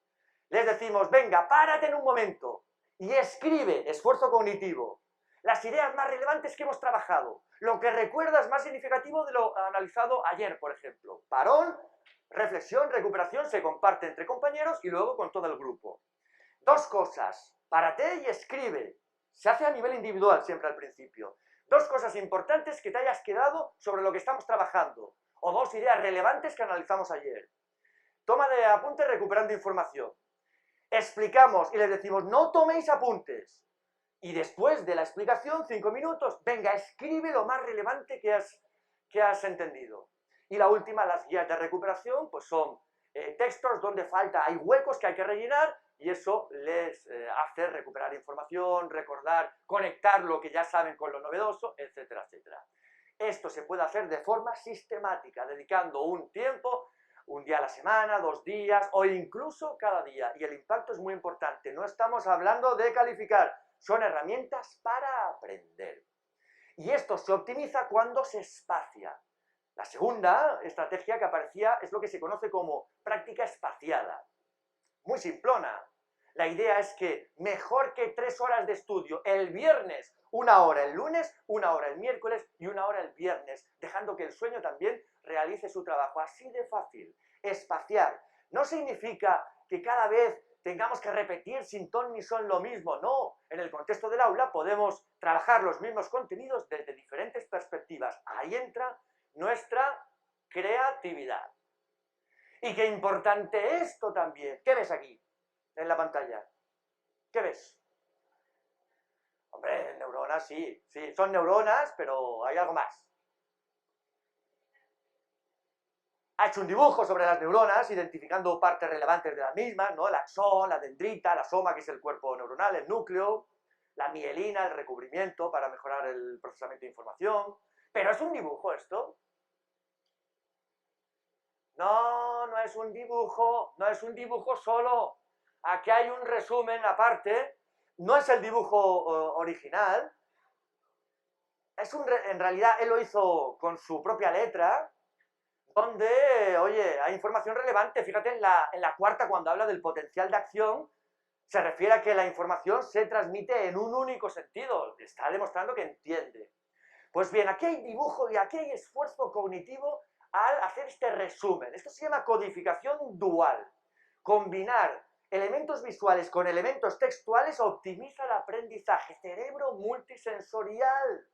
Les decimos, venga, párate en un momento y escribe, esfuerzo cognitivo, las ideas más relevantes que hemos trabajado, lo que recuerdas más significativo de lo analizado ayer, por ejemplo. Parón, reflexión, recuperación, se comparte entre compañeros y luego con todo el grupo. 2 cosas, párate y escribe. Se hace a nivel individual siempre al principio. 2 cosas importantes que te hayas quedado sobre lo que estamos trabajando. O 2 ideas relevantes que analizamos ayer. Toma de apuntes recuperando información. Explicamos y les decimos, no toméis apuntes. Y después de la explicación, 5 minutos, venga, escribe lo más relevante que has entendido. Y la última, las guías de recuperación, pues son textos donde hay huecos que hay que rellenar, y eso les hace recuperar información, recordar, conectar lo que ya saben con lo novedoso, etcétera, etcétera. Esto se puede hacer de forma sistemática, dedicando un tiempo, un día a la semana, 2 días, o incluso cada día. Y el impacto es muy importante. No estamos hablando de calificar, son herramientas para aprender. Y esto se optimiza cuando se espacia. La segunda estrategia que aparecía es lo que se conoce como práctica espaciada. Muy simplona. La idea es que mejor que 3 horas de estudio el viernes Una hora el lunes, una hora el miércoles y una hora el viernes, dejando que el sueño también realice su trabajo. Así de fácil. Espaciar. No significa que cada vez tengamos que repetir sin ton ni son lo mismo, no. En el contexto del aula podemos trabajar los mismos contenidos desde diferentes perspectivas. Ahí entra nuestra creatividad. Y qué importante esto también. ¿Qué ves aquí en la pantalla? ¿Qué ves? Hombre, neuronas, sí, son neuronas, pero hay algo más. Ha hecho un dibujo sobre las neuronas, identificando partes relevantes de las mismas, ¿no? El axón, la dendrita, la soma, que es el cuerpo neuronal, el núcleo, la mielina, el recubrimiento para mejorar el procesamiento de información. ¿Pero es un dibujo esto? No, no es un dibujo solo. Aquí hay un resumen aparte. No es el dibujo original. En realidad él lo hizo con su propia letra, donde, oye, hay información relevante. Fíjate en la cuarta, cuando habla del potencial de acción, se refiere a que la información se transmite en un único sentido. Está demostrando que entiende. Pues bien, aquí hay dibujo y aquí hay esfuerzo cognitivo al hacer este resumen. Esto se llama codificación dual. Combinar elementos visuales con elementos textuales optimiza el aprendizaje. Cerebro multisensorial.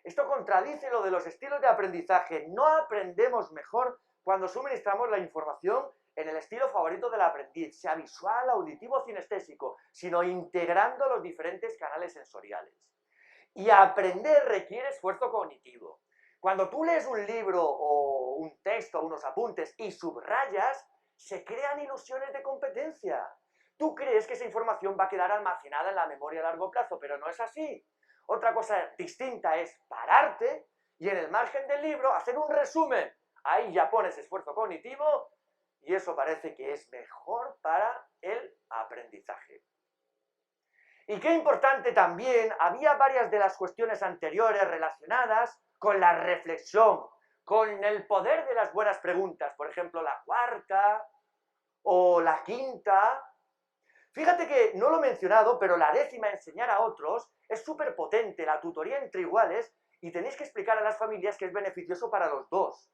Esto contradice lo de los estilos de aprendizaje. No aprendemos mejor cuando suministramos la información en el estilo favorito del aprendiz, sea visual, auditivo o cinestésico, sino integrando los diferentes canales sensoriales. Y aprender requiere esfuerzo cognitivo. Cuando tú lees un libro o un texto, unos apuntes y subrayas, se crean ilusiones de competencia. Tú crees que esa información va a quedar almacenada en la memoria a largo plazo, pero no es así. Otra cosa distinta es pararte y en el margen del libro hacer un resumen. Ahí ya pones esfuerzo cognitivo y eso parece que es mejor para el aprendizaje. Y qué importante también, había varias de las cuestiones anteriores relacionadas con la reflexión, con el poder de las buenas preguntas, por ejemplo, la cuarta o la quinta. Fíjate que no lo he mencionado, pero la décima, enseñar a otros, es súper potente, la tutoría entre iguales, y tenéis que explicar a las familias que es beneficioso para los dos.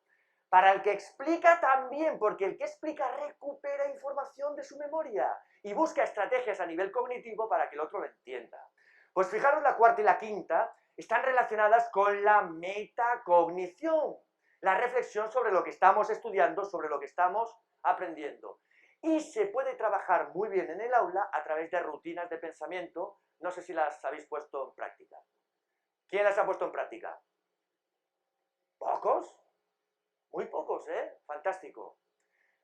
Para el que explica también, porque el que explica recupera información de su memoria y busca estrategias a nivel cognitivo para que el otro lo entienda. Pues fijaros, la cuarta y la quinta están relacionadas con la metacognición, la reflexión sobre lo que estamos estudiando, sobre lo que estamos aprendiendo. Y se puede trabajar muy bien en el aula a través de rutinas de pensamiento. No sé si las habéis puesto en práctica. ¿Quién las ha puesto en práctica? ¿Pocos? Muy pocos, ¿eh? Fantástico.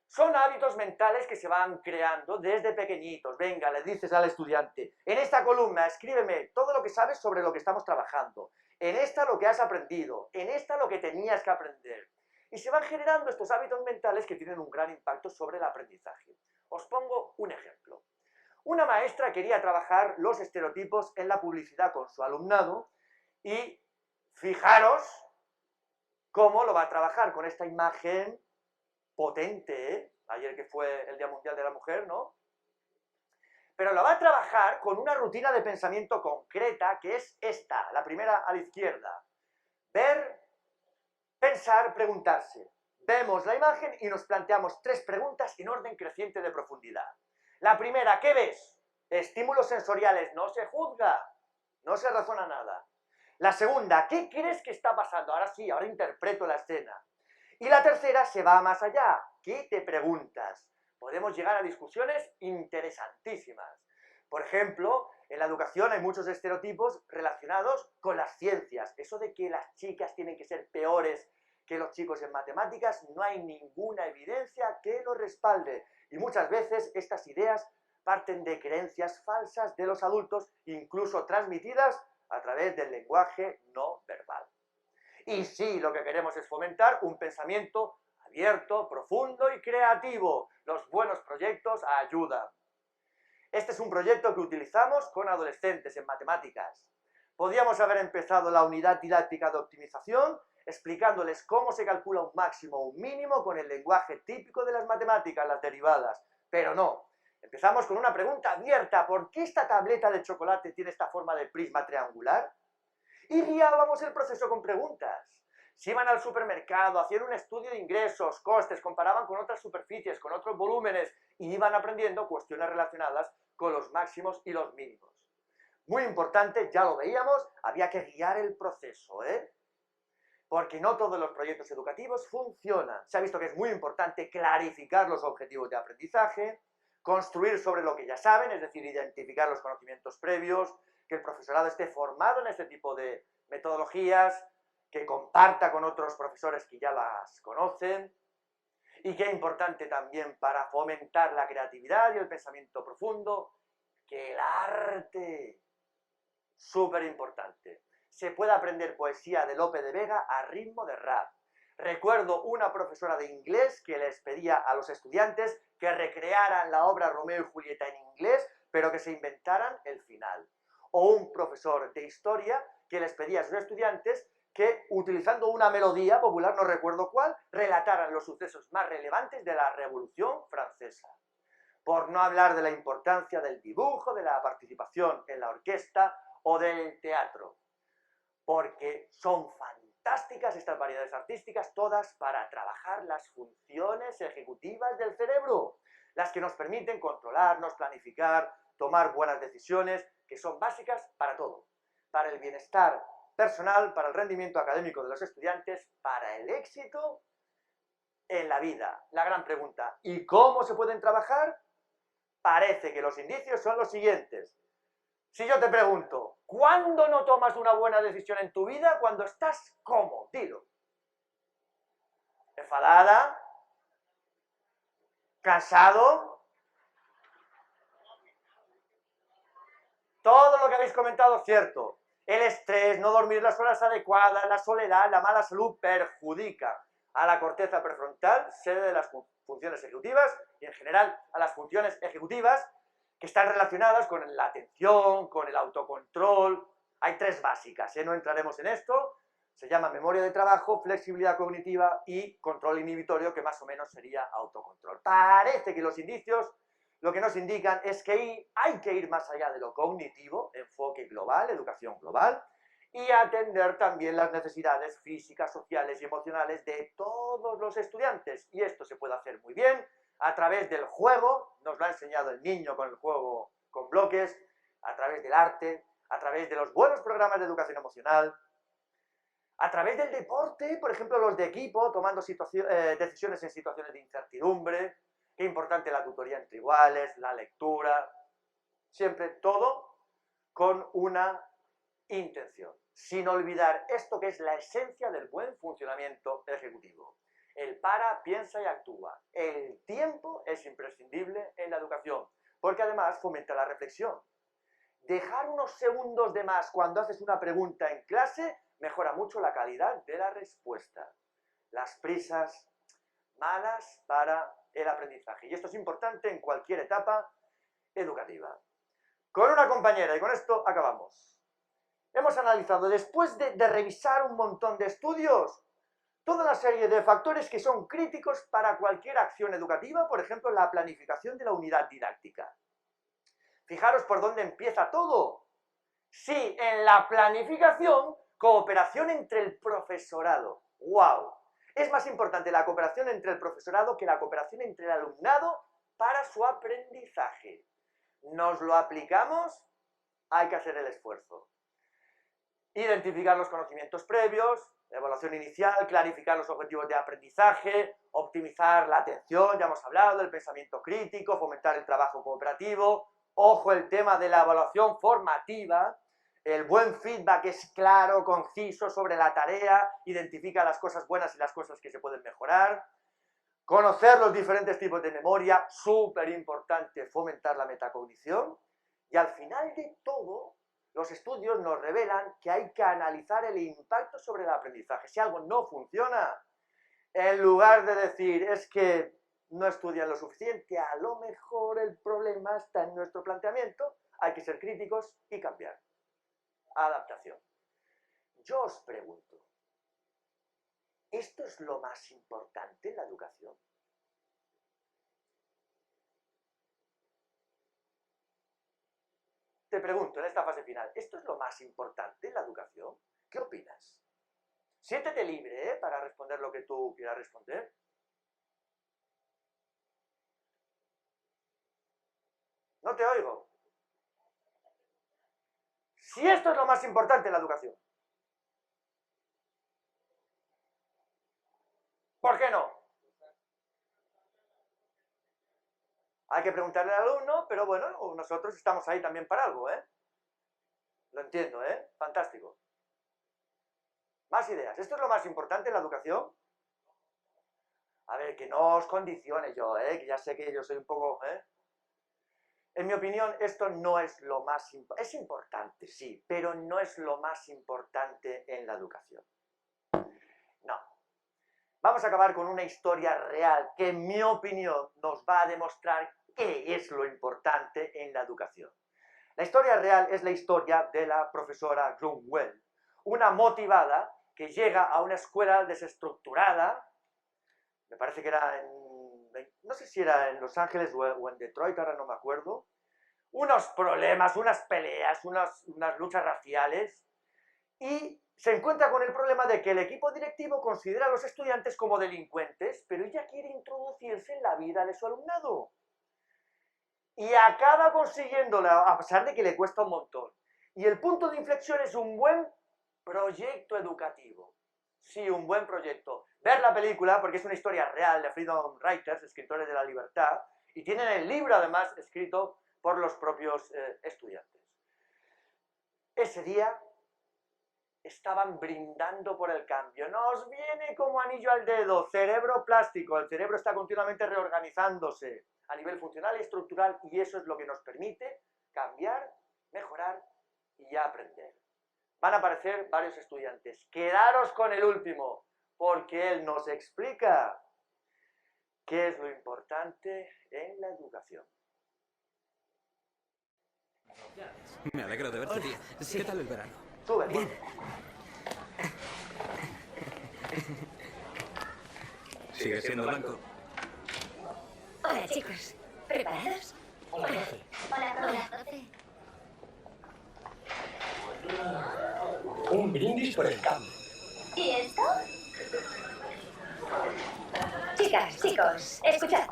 Son hábitos mentales que se van creando desde pequeñitos. Venga, le dices al estudiante, en esta columna escríbeme todo lo que sabes sobre lo que estamos trabajando. En esta lo que has aprendido. En esta lo que tenías que aprender. Y se van generando estos hábitos mentales que tienen un gran impacto sobre el aprendizaje. Os pongo un ejemplo. Una maestra quería trabajar los estereotipos en la publicidad con su alumnado y fijaros cómo lo va a trabajar con esta imagen potente, ¿eh? Ayer que fue el Día Mundial de la Mujer, ¿no? Pero lo va a trabajar con una rutina de pensamiento concreta que es esta, la primera a la izquierda. Ver, pensar, preguntarse. Vemos la imagen y nos planteamos 3 preguntas en orden creciente de profundidad. La primera, ¿qué ves? Estímulos sensoriales, no se juzga, no se razona nada. La segunda, ¿qué crees que está pasando? Ahora sí, ahora interpreto la escena. Y la tercera se va más allá. ¿Qué te preguntas? Podemos llegar a discusiones interesantísimas. Por ejemplo, en la educación hay muchos estereotipos relacionados con las ciencias. Eso de que las chicas tienen que ser peores que los chicos en matemáticas, no hay ninguna evidencia que lo respalde. Y muchas veces estas ideas parten de creencias falsas de los adultos, incluso transmitidas a través del lenguaje no verbal. Y sí, lo que queremos es fomentar un pensamiento abierto, profundo y creativo. Los buenos proyectos ayudan. Este es un proyecto que utilizamos con adolescentes en matemáticas. Podríamos haber empezado la unidad didáctica de optimización explicándoles cómo se calcula un máximo o un mínimo con el lenguaje típico de las matemáticas, las derivadas. Pero no. Empezamos con una pregunta abierta. ¿Por qué esta tableta de chocolate tiene esta forma de prisma triangular? y guiábamos el proceso con preguntas. Si iban al supermercado, hacían un estudio de ingresos, costes, comparaban con otras superficies, con otros volúmenes, y iban aprendiendo cuestiones relacionadas con los máximos y los mínimos. Muy importante, ya lo veíamos, había que guiar el proceso, porque no todos los proyectos educativos funcionan. Se ha visto que es muy importante clarificar los objetivos de aprendizaje, construir sobre lo que ya saben, es decir, identificar los conocimientos previos, que el profesorado esté formado en este tipo de metodologías, que comparta con otros profesores que ya las conocen, y que es importante también para fomentar la creatividad y el pensamiento profundo, que el arte, súper importante. Se puede aprender poesía de Lope de Vega a ritmo de rap. Recuerdo una profesora de inglés que les pedía a los estudiantes que recrearan la obra Romeo y Julieta en inglés, pero que se inventaran el final. O un profesor de historia que les pedía a sus estudiantes que, utilizando una melodía popular, no recuerdo cuál, relataran los sucesos más relevantes de la Revolución Francesa. Por no hablar de la importancia del dibujo, de la participación en la orquesta o del teatro, porque son fantásticas estas variedades artísticas, todas para trabajar las funciones ejecutivas del cerebro, las que nos permiten controlarnos, planificar, tomar buenas decisiones, que son básicas para todo, para el bienestar personal, para el rendimiento académico de los estudiantes, para el éxito en la vida. La gran pregunta, ¿y cómo se pueden trabajar? Parece que los indicios son los siguientes. Si yo te pregunto, ¿cuándo no tomas una buena decisión en tu vida? Cuando estás ¿cómo? Dilo. ¿Enfadada? ¿Cansado? Todo lo que habéis comentado es cierto. El estrés, no dormir las horas adecuadas, la soledad, la mala salud perjudica a la corteza prefrontal, sede de las funciones ejecutivas, y en general a las funciones ejecutivas que están relacionadas con la atención, con el autocontrol. Hay tres básicas, no entraremos en esto. Se llama memoria de trabajo, flexibilidad cognitiva y control inhibitorio, que más o menos sería autocontrol. Parece que los indicios lo que nos indican es que hay que ir más allá de lo cognitivo, enfoque global, educación global, y atender también las necesidades físicas, sociales y emocionales de todos los estudiantes. Y esto se puede hacer muy bien a través del juego, nos lo ha enseñado el niño con el juego con bloques, a través del arte, a través de los buenos programas de educación emocional, a través del deporte, por ejemplo, los de equipo, tomando decisiones en situaciones de incertidumbre. Qué importante la tutoría entre iguales, la lectura, siempre todo con una intención, sin olvidar esto que es la esencia del buen funcionamiento ejecutivo. El para, piensa y actúa. El tiempo es imprescindible en la educación, porque además fomenta la reflexión. Dejar unos segundos de más cuando haces una pregunta en clase mejora mucho la calidad de la respuesta. Las prisas, malas para el aprendizaje. Y esto es importante en cualquier etapa educativa. Con una compañera, y con esto acabamos. Hemos analizado, después de revisar un montón de estudios, toda una serie de factores que son críticos para cualquier acción educativa, por ejemplo, la planificación de la unidad didáctica. Fijaros por dónde empieza todo. Sí, en la planificación, cooperación entre el profesorado. ¡Wow! Es más importante la cooperación entre el profesorado que la cooperación entre el alumnado para su aprendizaje. ¿Nos lo aplicamos? Hay que hacer el esfuerzo. Identificar los conocimientos previos, evaluación inicial, clarificar los objetivos de aprendizaje, optimizar la atención, ya hemos hablado del pensamiento crítico, fomentar el trabajo cooperativo. Ojo, el tema de la evaluación formativa. El buen feedback es claro, conciso sobre la tarea, identifica las cosas buenas y las cosas que se pueden mejorar. Conocer los diferentes tipos de memoria, súper importante fomentar la metacognición. Y al final de todo, los estudios nos revelan que hay que analizar el impacto sobre el aprendizaje. Si algo no funciona, en lugar de decir es que no estudian lo suficiente, a lo mejor el problema está en nuestro planteamiento, hay que ser críticos y cambiar. Adaptación. Yo os pregunto, ¿esto es lo más importante en la educación? Te pregunto en esta fase final, ¿esto es lo más importante en la educación? ¿Qué opinas? Siéntete libre, ¿eh?, para responder lo que tú quieras responder. No te oigo. Si esto es lo más importante en la educación. ¿Por qué no? Hay que preguntarle al alumno, pero bueno, nosotros estamos ahí también para algo, ¿eh? Lo entiendo, ¿eh? Fantástico. Más ideas. ¿Esto es lo más importante en la educación? A ver, que no os condicione yo, ¿eh? Que ya sé que yo soy un poco, ¿eh? En mi opinión, esto no es lo más importante. Es importante, sí, pero no es lo más importante en la educación. No. Vamos a acabar con una historia real que, en mi opinión, nos va a demostrar qué es lo importante en la educación. La historia real es la historia de la profesora Grunwald, una motivada que llega a una escuela desestructurada, me parece que era no sé si era en Los Ángeles o en Detroit, ahora no me acuerdo, unos problemas, unas peleas, unas luchas raciales, y se encuentra con el problema de que el equipo directivo considera a los estudiantes como delincuentes, pero ella quiere introducirse en la vida de su alumnado. Y acaba consiguiéndolo, a pesar de que le cuesta un montón. Y el punto de inflexión es un buen proyecto educativo. Sí, un buen proyecto. Ver la película, porque es una historia real de Freedom Writers, escritores de la libertad, y tienen el libro además escrito por los propios estudiantes. Ese día estaban brindando por el cambio. Nos viene como anillo al dedo, cerebro plástico. El cerebro está continuamente reorganizándose a nivel funcional y estructural, y eso es lo que nos permite cambiar, mejorar y aprender. Van a aparecer varios estudiantes. Quedaros con el último, porque él nos explica qué es lo importante en la educación. Me alegro de verte, tío. Sí. ¿Qué tal el verano? Tú, ven. Bien. ¿Sigue siendo blanco? Hola, chicos. ¿Preparados? Hola, profe. Hola, profe. Un brindis por el cambio. ¿Y esto? Chicas, chicos, escuchad.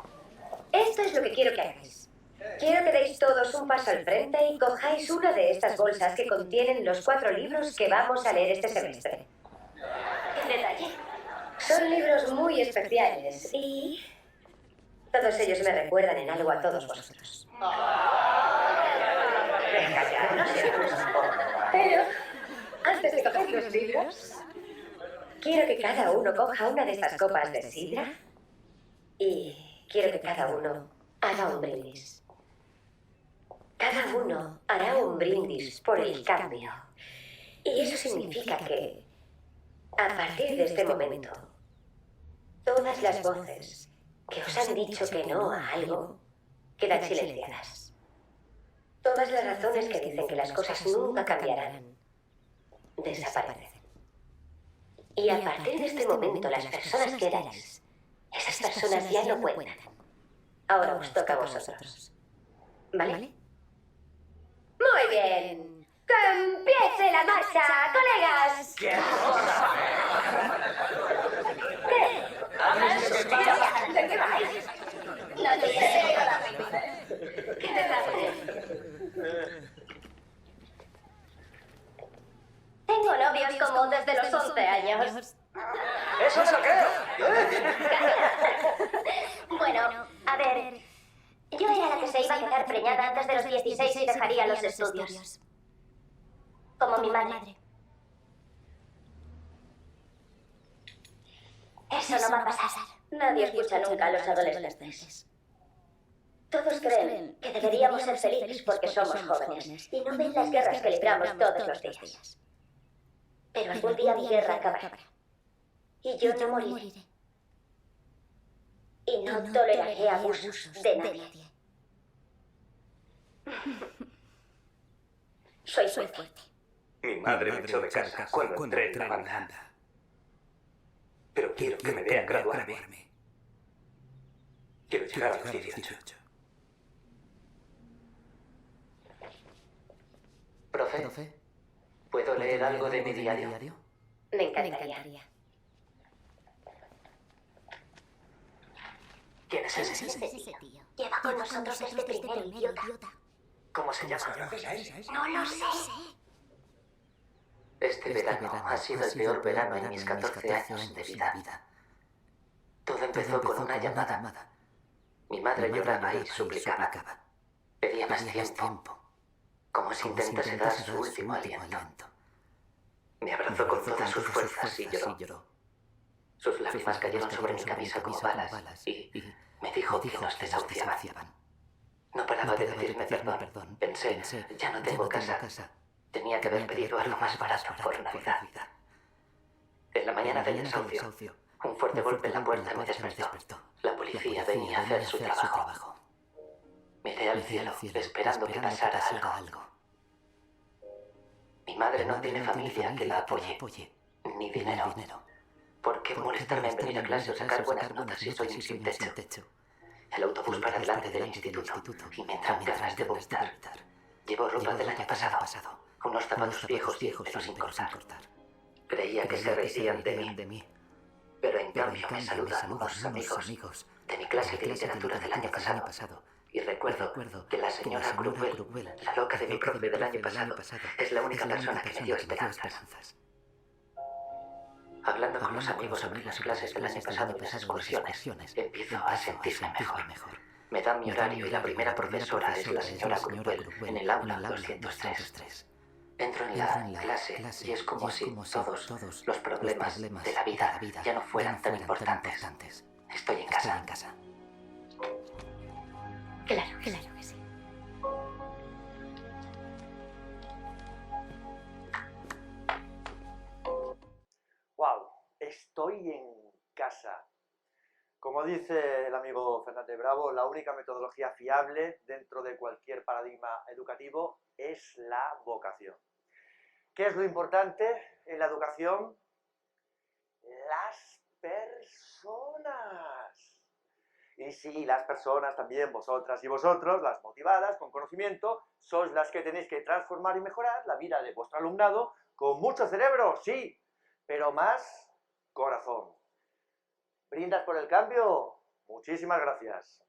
Esto es lo que quiero que hagáis. Quiero que deis todos un paso al frente y cojáis una de estas bolsas que contienen los 4 libros que vamos a leer este semestre. Detalle. Son libros muy especiales y todos ellos me recuerdan en algo a todos vosotros. Venga ya, no seas. Pero, antes de coger los libros, quiero que cada uno coja una de estas copas de sidra y quiero que cada uno haga un brindis. Cada uno hará un brindis por el cambio. Y eso significa que, a partir de este momento, todas las voces que os han dicho que no a algo quedan silenciadas. Todas las razones que dicen que las cosas nunca cambiarán desaparecen. Y a partir de este momento, las personas que erais, esas personas ya no cuentan. Ahora os toca a vosotros. ¿Vale? Muy bien. ¡Que empiece la marcha, colegas! ¿Qué? ¿De qué vais? No te sé. ¿Qué te hace? Tengo novios como desde los 11 años. ¿Eso es lo que? Bueno, a ver, yo era la que se iba a quedar preñada antes de los 16 y dejaría los estudios. Como mi madre. Eso no va a pasar. Nadie escucha nunca a los adolescentes. Todos creen que deberíamos ser felices porque somos jóvenes y no ven las guerras que libramos todos los días. Pero algún día mi guerra acabará. Y yo no moriré. Y no toleraré abusos de nadie. Soy fuerte. Mi madre me echó de casa cuando entré en la banda. Pero quiero que me dean graduarme. Quiero llegar a los 18. Profe, ¿Puedo leer algo de mi diario? Me encantaría. ¿Quién es ese? Ese tío. Lleva con nosotros desde primero, idiota. ¿Cómo se llama? No lo sé. Este verano ha sido el peor verano en mis 14 años de vida. Todo empezó con una llamada. Mi madre lloraba y suplicaba. Pedía más tiempo, como si intentase dar su último aliento. Me abrazó con todas sus fuerzas y lloró. Sus lágrimas cayeron sobre mi camisa como balas y me dijo que nos desahuciaban. No paraba de pedirme perdón. Pensé, ya no tengo casa. Tenía que haber pedido algo más barato por Navidad. En la mañana del desahucio, un fuerte golpe en la puerta me despertó. La policía venía a hacer su trabajo. Miré al cielo, esperando que pasara algo. Mi madre no tiene familia que la apoye, ni dinero. ¿Por qué molestarme en venir a clase o sacar buenas notas si soy un sin techo? El autobús para delante del instituto y me entran ganas de vomitar. Llevo ropa del año pasado, unos zapatos viejos pero sin cortar. Creía que se reirían de mí, pero en cambio me saludan unos amigos de mi clase de literatura del año pasado. Y recuerdo que la señora Cruel, la loca de mi profe del año pasado, es la única persona que me dio esperanzas. Hablando con los amigos sobre las clases del año pasado y las excursiones, empiezo a sentirme mejor. Me dan mi horario y la primera profesora es la señora Cruel en el aula 203. Entro en la clase y es como si todos los problemas de la vida ya no fueran tan importantes. Estoy en casa. Claro que sí. ¡Wow! Estoy en casa. Como dice el amigo Fernández Bravo, la única metodología fiable dentro de cualquier paradigma educativo es la vocación. ¿Qué es lo importante en la educación? Las personas. Y sí, las personas también, vosotras y vosotros, las motivadas, con conocimiento, sois las que tenéis que transformar y mejorar la vida de vuestro alumnado con mucho cerebro, sí, pero más corazón. ¿Brindas por el cambio? Muchísimas gracias.